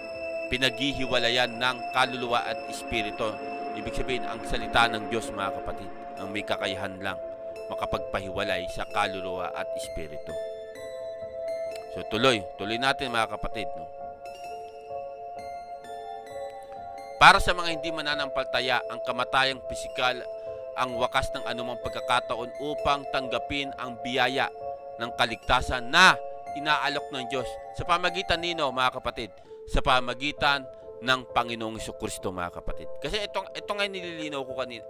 Speaker 1: Pinaghihiwalayan ng kaluluwa at espiritu. Ibig sabihin, ang salita ng Diyos, mga kapatid, ang may kakayahan lang makapagpahiwalay sa kaluluwa at espiritu. So tuloy natin, mga kapatid, no? Para sa mga hindi mananampalataya, ang kamatayang pisikal ang wakas ng anumang pagkakataon upang tanggapin ang biyaya ng kaligtasan na inaalok ng Diyos. Sa pamagitan nino, mga kapatid? Sa pamagitan ng Panginoong Jesucristo, mga kapatid. Kasi ito nga nililinaw ko kanina.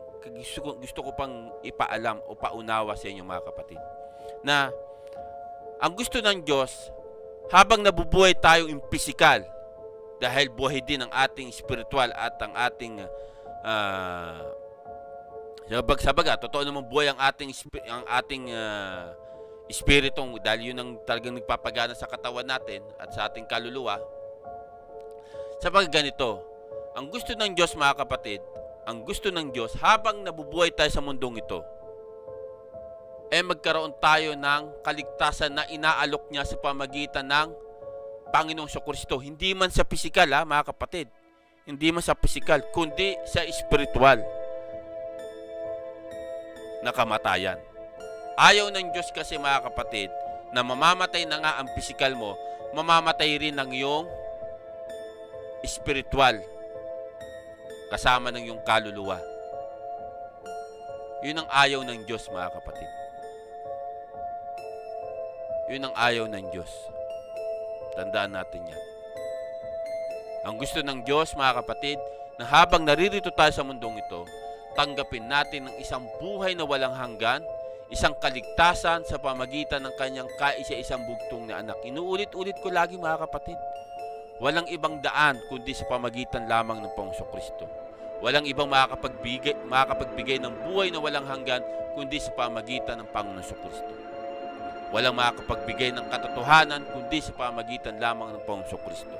Speaker 1: Gusto ko pang ipaalam o paunawa sa inyo, mga kapatid, na ang gusto ng Diyos, habang nabubuhay tayo in pisikal, dahil buhay din ang ating spiritual at ang ating sabaga, totoo naman buhay ang ating espiritong, dahil yun ang talagang nagpapagana sa katawan natin at sa ating kaluluwa. Sabaga ganito, ang gusto ng Diyos, mga kapatid, ang gusto ng Diyos, habang nabubuhay tayo sa mundong ito, magkaroon tayo ng kaligtasan na inaalok niya sa pamagitan ng Panginoong Kristo. Hindi man sa pisikal, mga kapatid. Hindi man sa pisikal, kundi sa espiritual na kamatayan. Ayaw ng Diyos kasi, mga kapatid, na mamamatay na nga ang pisikal mo, mamamatay rin ng iyong espiritual kasama ng iyong kaluluwa. Yun ang ayaw ng Diyos, mga kapatid. Yun ang ayaw ng Diyos. Tandaan natin yan. Ang gusto ng Diyos, mga kapatid, na habang naririto tayo sa mundong ito, tanggapin natin ang isang buhay na walang hanggan, isang kaligtasan sa pamagitan ng kanyang kaisa-isang bugtong na anak. Inuulit-ulit ko lagi, mga kapatid. Walang ibang daan kundi sa pamagitan lamang ng Panginoong Kristo. Walang ibang makakapagbigay ng buhay na walang hanggan kundi sa pamagitan ng Panginoong Kristo. Walang makakapagbigay ng katotohanan kundi sa pamagitan lamang ng Panginoong Kristo.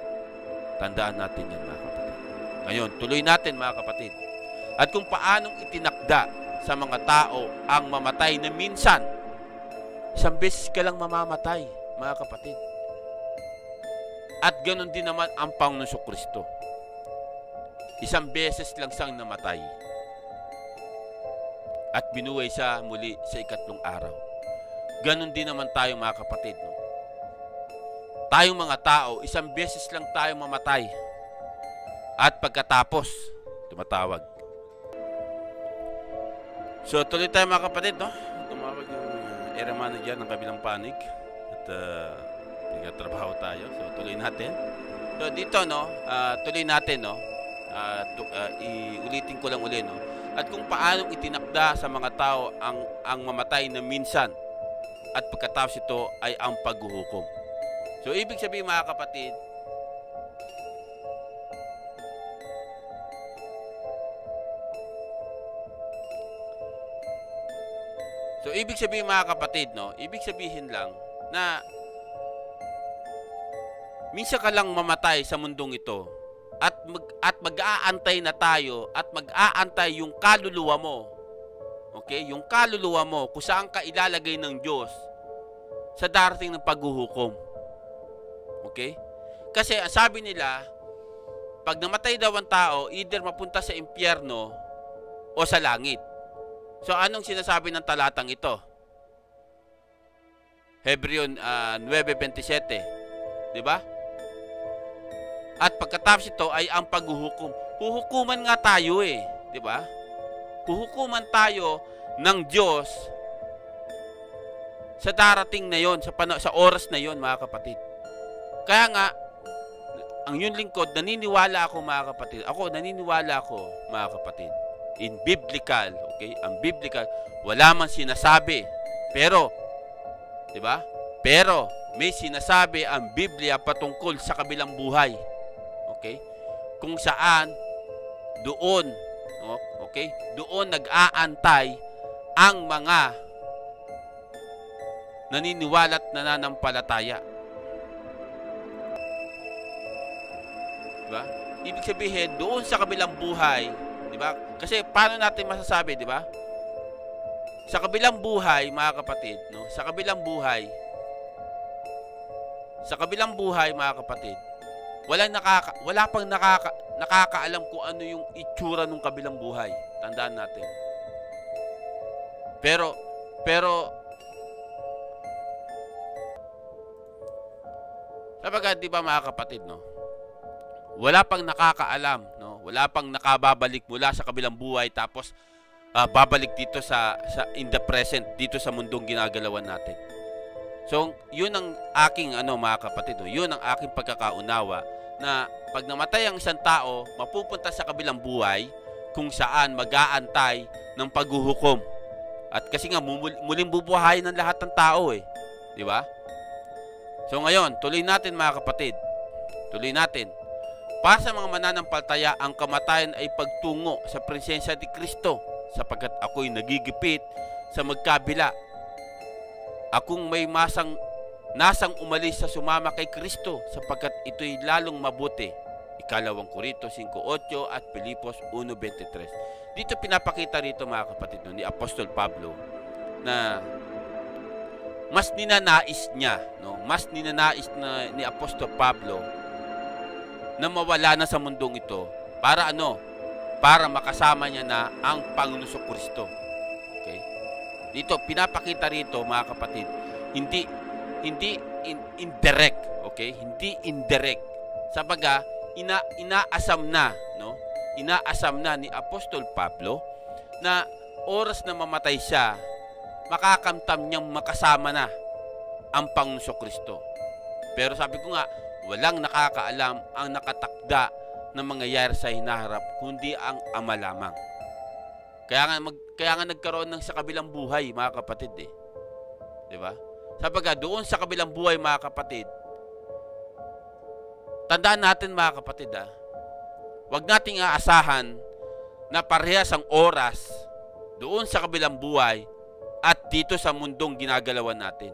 Speaker 1: Tandaan natin yan, mga kapatid. Ngayon, tuloy natin, mga kapatid. At kung paanong itinakda sa mga tao ang mamatay na minsan, isang beses ka lang mamamatay, mga kapatid. At ganoon din naman ang Panginoong Kristo. Isang beses lang siyang namatay. At binuhay siya muli sa ikatlong araw. Ganon din naman tayo, mga kapatid, no? Tayong mga tao, isang beses lang tayo mamatay. at pagkatapos tumatawag. So tuloy tayo mga kapatid, no? Tumawag yung area manager ng kabilang panig at nagtatrabaho tayo. So tuloy natin. So dito, no, tuloy natin, no. Iulitin ko lang uli, no. At kung paano itinakda sa mga tao ang mamatay na minsan at pagkatapos ito ay ang paghuhukom. So ibig sabihin mga kapatid, no, ibig sabihin lang na minsan ka lang mamatay sa mundong ito at mag-aantay na tayo at mag-aantay yung kaluluwa mo. Okay? Yung kaluluwa mo kung saan ka ilalagay ng Diyos sa darating ng paghuhukom. Okay? Kasi ang sabi nila, pag namatay daw ang tao, either mapunta sa impyerno o sa langit. So anong sinasabi ng talatang ito? Hebreo 9:27, 'di ba? At pagkatapos ito ay ang paghuhukom. Huhukuman nga tayo 'di ba? Huhukuman tayo ng Diyos sa darating na 'yon, sa oras na 'yon, mga kapatid. Kaya nga ang yun lingkod, naniniwala ako mga kapatid. Naniniwala ako mga kapatid. In biblical, okay? Ang biblical, wala man sinasabi. Pero, 'di ba? Pero may sinasabi ang Biblia patungkol sa kabilang buhay. Okay? Kung saan doon, okay? Doon nag-aantay ang mga naniniwala at nananampalataya. 'Di ba? Ibig sabihin, doon sa kabilang buhay, 'di ba? Kasi paano natin masasabi, 'di ba? Sa kabilang buhay, mga kapatid, no? Sa kabilang buhay, mga kapatid, wala pang nakakaalam kung ano yung itsura ng kabilang buhay. Tandaan natin. Pero sabagat, 'di ba mga kapatid, no? Wala pang nakakaalam, no? Wala pang nakababalik mula sa kabilang buhay tapos babalik dito sa in the present, dito sa mundong ginagalawan natin. So, yun ang aking mga kapatid, no? Yun ang aking pagkakaunawa na pag namatay ang isang tao, mapupunta sa kabilang buhay kung saan mag-aantay ng paghuhukom. At kasi nga muling bubuhayin ng lahat ng tao, di ba? So ngayon, tuloy natin mga kapatid. Tuloy natin. Para sa mga mananampalataya, ang kamatayan ay pagtungo sa presensya ni Kristo, sapagkat ako'y nagigipit sa magkabila. Akong may nasang umalis sa sumama kay Kristo, sapagkat ito'y lalong mabuti. Ikalawang Korinto 5:8 at Pilipos 1:23. Dito pinapakita rito mga kapatid ni Apostol Pablo na mas ninanais niya, mas ninanais na ni Apostol Pablo na mawala na sa mundong ito para para makasama niya na ang Panginoon Kristo. Okay? Dito pinapakita rito mga kapatid, hindi indirect, okay? Hindi indirect. Sabaga inaasam na, Inaasam na ni Apostol Pablo na oras na mamatay siya, makakamtam niyang makasama na ang Panginoon Kristo. Pero sabi ko nga, walang nakakaalam ang nakatakda na mangyayari sa hinaharap kundi ang Ama lamang. Kaya nga nagkaroon ng sa kabilang buhay, mga kapatid, 'di ba? Sapagkat doon sa kabilang buhay, mga kapatid, tandaan natin mga kapatid, huwag nating aasahan na parehas ang oras doon sa kabilang buhay at dito sa mundong ginagalawan natin.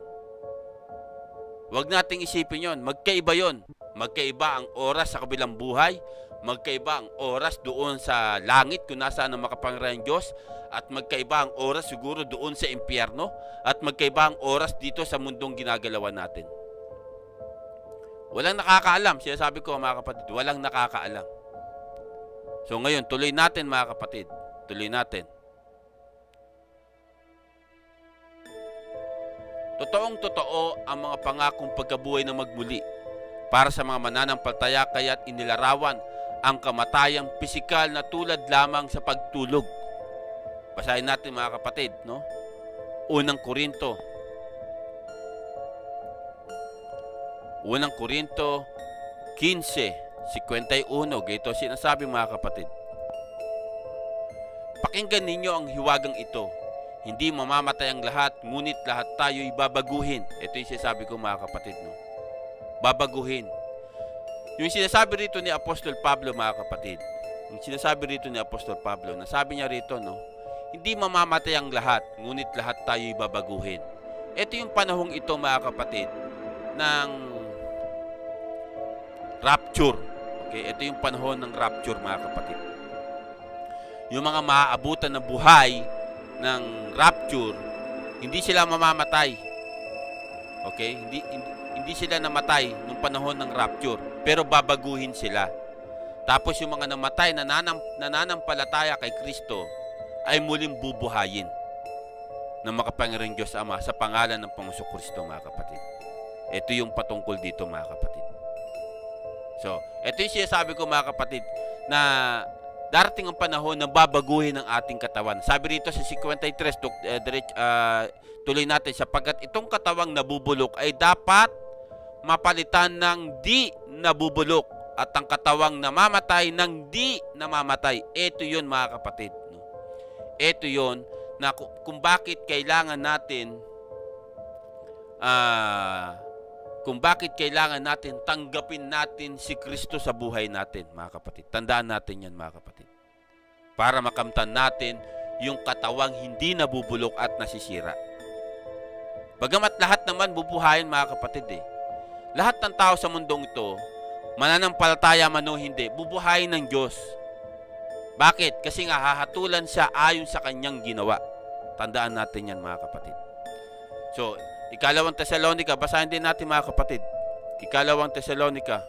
Speaker 1: Huwag nating isipin yon. Magkaiba yon. Magkaiba ang oras sa kabilang buhay. Magkaiba ang oras doon sa langit kung nasaan ang makapangyarihang Diyos. At magkaiba ang oras siguro doon sa impyerno. At magkaiba ang oras dito sa mundong ginagalawan natin. Walang nakakaalam. Sinasabi ko mga kapatid, walang nakakaalam. So ngayon, tuloy natin mga kapatid. Tuloy natin. Totoong-totoo ang mga pangakong pagkabuhay na magmuli para sa mga mananampalataya, kaya't inilarawan ang kamatayang pisikal na tulad lamang sa pagtulog. Basahin natin mga kapatid, no? Unang Korinto 15:51. Ganito sinasabi mga kapatid. Pakinggan ninyo ang hiwagang ito. Hindi mamamatay ang lahat, ngunit lahat tayo'y babaguhin. Ito yung sinasabi ko mga kapatid, no? Babaguhin. Yung sinasabi rito ni Apostol Pablo mga kapatid, nasabi niya rito, no? Hindi mamamatay ang lahat, ngunit lahat tayo'y babaguhin. Ito yung panahong ito mga kapatid ng rapture. Okay, ito yung panahon ng rapture mga kapatid. Yung mga maaabutan na buhay ng rapture, hindi sila mamamatay. Okay? Hindi sila namatay nung panahon ng rapture, pero babaguhin sila. Tapos yung mga namatay na nananampalataya kay Kristo ay muling bubuhayin ng makapangyarihang Diyos Ama sa pangalan ng Panginoong Kristo mga kapatid. Ito yung patungkol dito mga kapatid. So, ito yung sinasabi ko mga kapatid na darating ang panahon na babaguhin ang ating katawan. Sabi rito sa 53, tuloy natin, sapagkat itong katawang nabubulok ay dapat mapalitan ng di nabubulok at ang katawang namamatay ng di namamatay. Ito yun mga kapatid. Ito yun na kung bakit kailangan natin tanggapin natin si Kristo sa buhay natin mga kapatid. Tandaan natin yan mga kapatid. Para makamtan natin yung katawang hindi nabubulok at nasisira. Bagamat lahat naman bubuhayin mga kapatid Lahat ng tao sa mundong ito, mananampalataya man o hindi, bubuhayin ng Diyos. Bakit? Kasi nga hahatulan siya ayon sa kanyang ginawa. Tandaan natin yan mga kapatid. So, Ikalawang Tesalonica, basahin din natin mga kapatid. Ikalawang Tesalonica.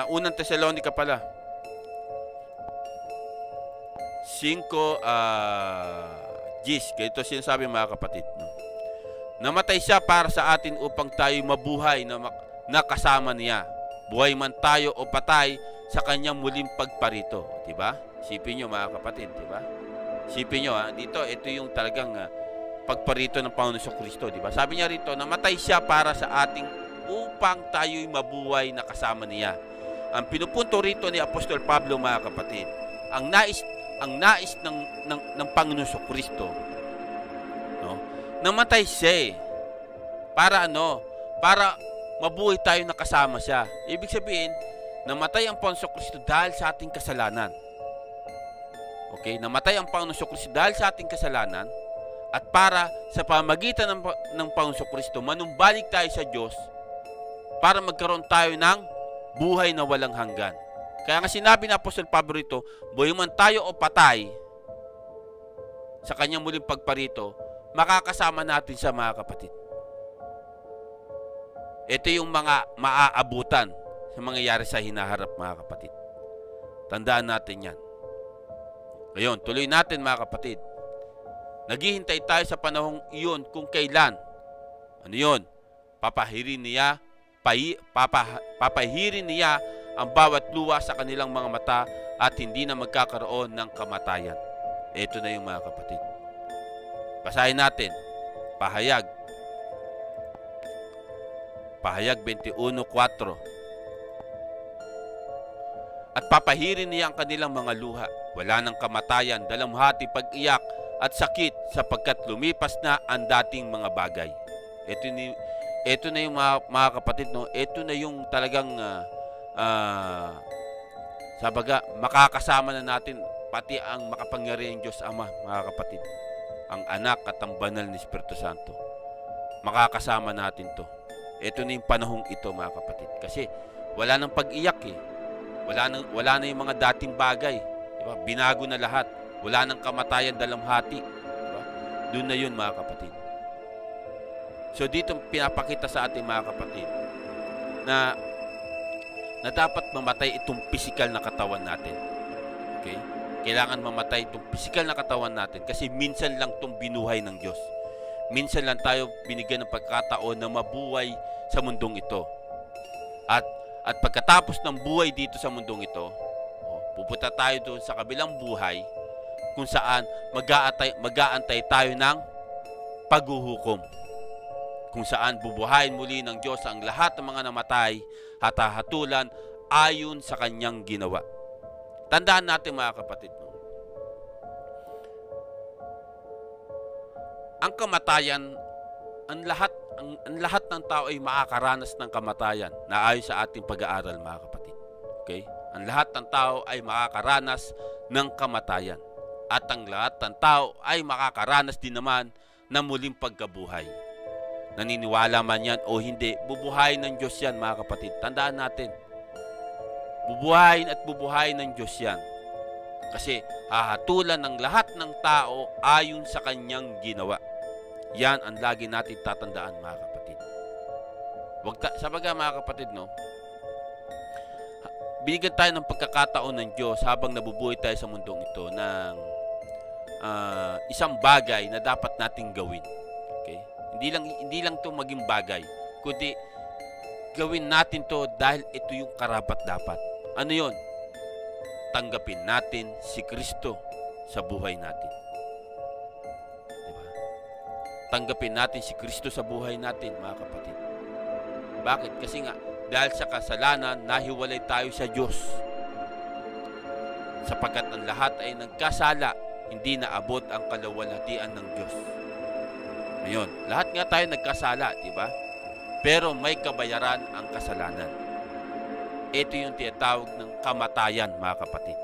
Speaker 1: Unang Tesalonica pala. 5:10. Ganito sinasabi mga kapatid. No? Namatay siya para sa atin upang tayo mabuhay na kasama niya. Buhay man tayo o patay sa kanyang muling pagparito. Diba? Sipin nyo mga kapatid. Diba? Sipin nyo dito, ito yung talagang pagparito ng Panginoon Kristo, di ba? Sabi niya rito, namatay siya para sa ating upang tayo'y mabuhay na kasama niya. Ang pinupunto rito ni Apostol Pablo mga kapatid, ang nais ng Panginoon Kristo, no? Namatay siya para ano? Para mabuhay tayo na kasama siya. Ibig sabihin, namatay ang Panginoon Kristo dahil sa ating kasalanan. Okay, namatay ang Panginoon Kristo dahil sa ating kasalanan. At para sa pamagitan ng Panginoong Kristo, manumbalik tayo sa Diyos para magkaroon tayo ng buhay na walang hanggan. Kaya nga sinabi ng Apostol Pablo rito, buhay man tayo o patay, sa kanyang muling pagparito, makakasama natin sa mga kapatid. Ito yung mga maaabutan sa mangyayari sa hinaharap mga kapatid. Tandaan natin yan. Ngayon, tuloy natin mga kapatid. Naghihintay tayo sa panahong iyon kung kailan. Ano yun? Papahirin niya ang bawat luha sa kanilang mga mata at hindi na magkakaroon ng kamatayan. Ito na yung mga kapatid. Basahin natin. Pahayag 21:4. At papahirin niya ang kanilang mga luha. Wala ng kamatayan, dalamhati, pag-iyak, at sakit sapagkat lumipas na ang dating mga bagay. Ito na yung mga kapatid, no? Ito na yung talagang sabaga makakasama na natin pati ang makapangyarihang Diyos Ama, mga kapatid. Ang Anak at ang Banal na Espiritu Santo. Makakasama natin to. Ito na yung panahong ito mga kapatid. Kasi wala nang pag-iyak Wala na yung mga dating bagay. Diba? Binago na lahat. Wala nang kamatayan dalamhati. Diba? Doon na yun mga kapatid. So dito pinapakita sa ating mga kapatid na dapat mamatay itong physical na katawan natin. Okay? Kailangan mamatay itong physical na katawan natin kasi minsan lang itong binuhay ng Diyos. Minsan lang tayo binigyan ng pagkataon na mabuhay sa mundong ito. At At pagkatapos ng buhay dito sa mundong ito, pupunta tayo doon sa kabilang buhay kung saan mag-aantay tayo ng paghuhukom. Kung saan bubuhayin muli ng Diyos ang lahat ng mga namatay at hahatulan ayon sa kanyang ginawa. Tandaan natin mga kapatid, ang kamatayan, ang lahat ng tao ay makakaranas ng kamatayan na ayon sa ating pag-aaral mga kapatid. Okay? Ang lahat ng tao ay makakaranas ng kamatayan. At ang lahat ng tao ay makakaranas din naman ng muling pagkabuhay. Naniniwala man yan o hindi, bubuhayin ng Diyos yan mga kapatid. Tandaan natin. Bubuhayin at bubuhayin ng Diyos yan. Kasi hahatulan ng lahat ng tao ayon sa kanyang ginawa. Yan ang lagi natin tatandaan mga kapatid. Sabaga mga kapatid, binigyan tayo ng pagkakataon ng Diyos habang nabubuhay tayo sa mundong ito ng isang bagay na dapat nating gawin. Okay? Hindi lang 'to maging bagay, kundi gawin natin 'to dahil ito yung karapat-dapat. Ano 'yon? Tanggapin natin si Kristo sa buhay natin. Diba? Tanggapin natin si Kristo sa buhay natin, mga kapatid. Bakit? Kasi nga dahil sa kasalanan, nahiwalay tayo sa Diyos. Sapagkat ang lahat ay nagkasala, hindi naabot ang kalawalhatian ng Diyos. Ngayon, lahat nga tayo nagkasala, di ba? Pero may kabayaran ang kasalanan. Ito yung tinatawag ng kamatayan, mga kapatid.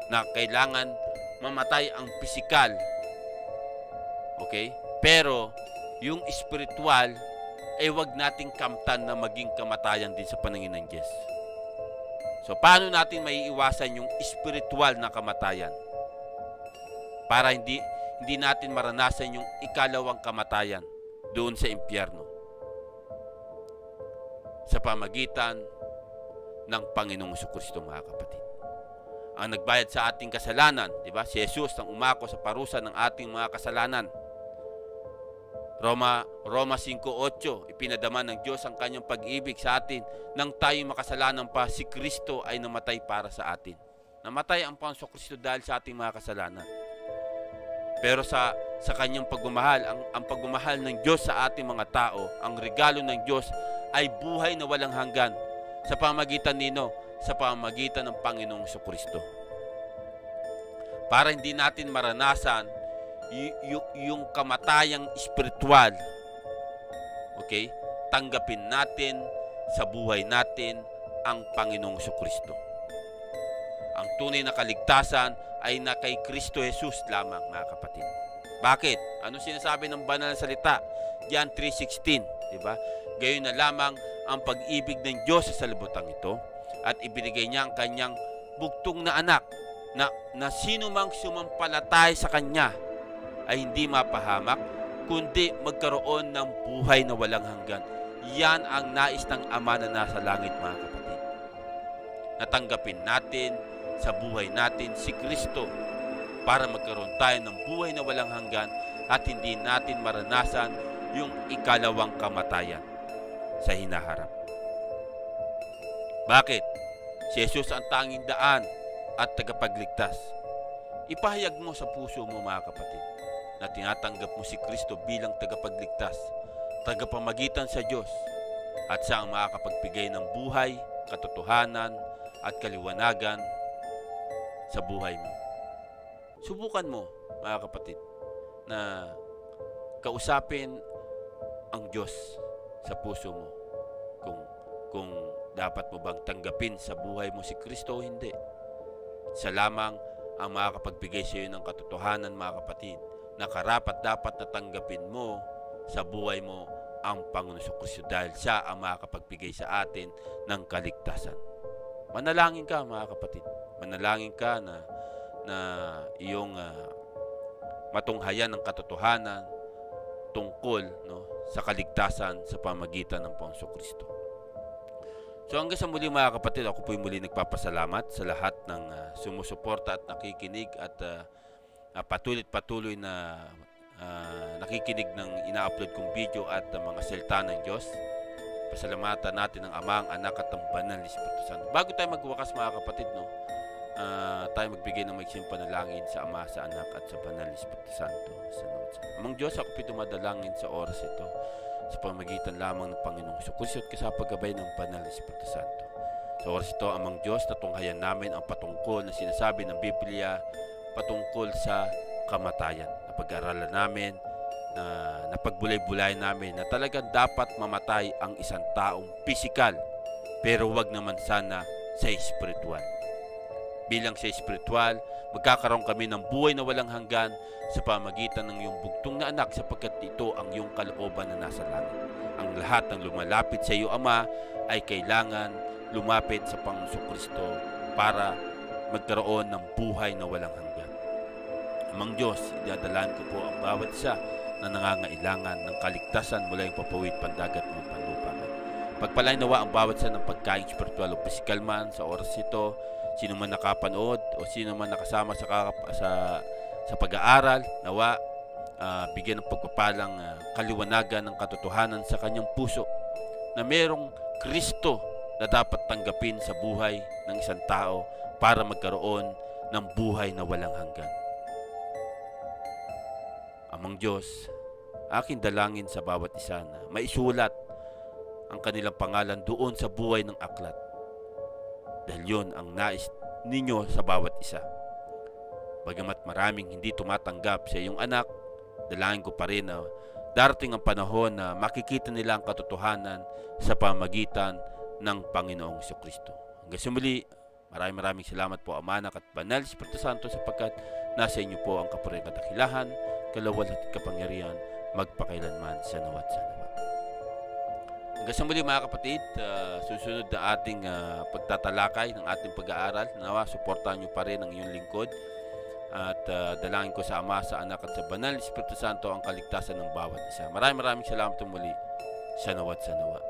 Speaker 1: Na kailangan mamatay ang pisikal. Okay? Pero yung spiritual, wag nating kamtan na maging kamatayan din sa paningin ng Diyos. So, paano natin maiiwasan yung spiritual na kamatayan? Para hindi natin maranasan yung ikalawang kamatayan doon sa impyerno. Sa pamagitan ng Panginoong Jesucristo, mga kapatid. Ang nagbayad sa ating kasalanan, di ba? Si Jesus ang umako sa parusa ng ating mga kasalanan. Roma 5:8, ipinadama ng Diyos ang kanyang pag-ibig sa atin nang tayo makasalanan pa, si Kristo ay namatay para sa atin. Namatay ang Panginoong Kristo dahil sa ating mga kasalanan. Pero sa kanyang pagmamahal, ang pagmamahal ng Diyos sa ating mga tao, ang regalo ng Diyos ay buhay na walang hanggan sa pamamagitan nino, sa pamamagitan ng Panginoong Jesucristo. Para hindi natin maranasan yung kamatayang spiritual, okay? Tanggapin natin sa buhay natin ang Panginoong Jesucristo. Ang tunay na kaligtasan ay na kay Kristo Jesus lamang, mga kapatid. Bakit? Ano sinasabi ng banal na salita? John 3:16, di ba? Gayon na lamang ang pag-ibig ng Diyos sa salibutang ito at ibinigay niya ang kanyang bugtong na anak na sino mang sumampalatay sa kanya ay hindi mapahamak, kundi magkaroon ng buhay na walang hanggan. Yan ang nais ng Ama na nasa langit, mga kapatid. Natanggapin natin sa buhay natin si Kristo para magkaroon tayo ng buhay na walang hanggan at hindi natin maranasan yung ikalawang kamatayan sa hinaharap. Bakit? Si Jesus ang tanging daan at tagapagligtas. Ipahayag mo sa puso mo, mga kapatid, na tinatanggap mo si Kristo bilang tagapagligtas, tagapamagitan sa Diyos, at siya ang makakapagbigay ng buhay, katotohanan, at kaliwanagan sa buhay mo. Subukan mo, mga kapatid, na kausapin ang Diyos sa puso mo kung dapat mo bang tanggapin sa buhay mo si Kristo o hindi. Siya lamang ang makakapagbigay sa iyo ng katotohanan, mga kapatid, na karapat-dapat na tanggapin mo sa buhay mo ang Panginoon Jesucristo dahil siya ang makakapagbigay sa atin ng kaligtasan. Manalangin ka, mga kapatid. Manalangin ka na iyong matunghayan ng katotohanan tungkol sa kaligtasan sa pamagitan ng Panginoong Jesucristo. So hanggang sa muli, mga kapatid, ako po'y muli nagpapasalamat sa lahat ng sumusuporta at nakikinig at patuloy na nakikinig ng ina-upload kong video at mga salita ng Diyos. Pasalamatan natin ang Ama, ang Anak at ang Banal na Espiritu Santo. Bago tayo magwakas mga kapatid, tayo magbigay ng maiksing panalangin sa Ama, sa Anak at sa Banal na Espiritu Santo. Amang Diyos, ako po'y tumadalangin sa oras ito sa pamagitan lamang ng Panginoong Jesucristo at kasapagabay ng Banal na Espiritu Santo. Sa oras ito, Amang Diyos, natunghayan namin ang patungkol na sinasabi ng Biblia patungkol sa kamatayan. Napag-aralan namin, na napagbulay-bulay namin na talagang dapat mamatay ang isang taong pisikal, pero wag naman sana sa espiritual. Bilang sa espiritual, magkakaroon kami ng buhay na walang hanggan sa pamagitan ng iyong bugtong na anak, sapagkat ito ang iyong kalooban na nasa langit. Ang lahat ng lumalapit sa iyo, Ama, ay kailangan lumapit sa Panginoong Jesucristo para magkaroon ng buhay na walang hanggan. Amang Diyos, idadalahan ko po ang bawat isa na nangangailangan ng kaligtasan mula yung papawid, pandagat mo, panlupaman. Pagpalain nawa ang bawat isa ng pagkain spiritual o physical man sa oras ito. Sino man nakapanood o sino man nakasama sa pag-aaral, nawa bigyan ng pagpapalang kaliwanagan ng katotohanan sa kanyang puso na merong Kristo na dapat tanggapin sa buhay ng isang tao para magkaroon ng buhay na walang hanggan. Amang Diyos, aking dalangin sa bawat isa na maisulat ang kanilang pangalan doon sa buhay ng aklat. Dahil yun ang nais ninyo sa bawat isa. Bagamat maraming hindi tumatanggap sa iyong anak, dalangin ko pa rin na darating ang panahon na makikita nila ang katotohanan sa pamagitan ng Panginoong Jesucristo. Hanggang sa muli, maraming salamat po, Ama, Anak at Banal na Espiritu Santo, sapagkat nasa inyo po ang kapurihan, kadakilahan, kalawal at kapangyarihan magpakailanman sa nawa at sa nawa. Hanggang sa muli mga kapatid, susunod na ating pagtatalakay ng ating pag-aaral. Nawa, suportahan nyo pa rin ang iyong lingkod at dalangin ko sa Ama, sa Anak at sa Banal na Espiritu Santo ang kaligtasan ng bawat isa. Maraming salamat muli sa nawa at sa nawa.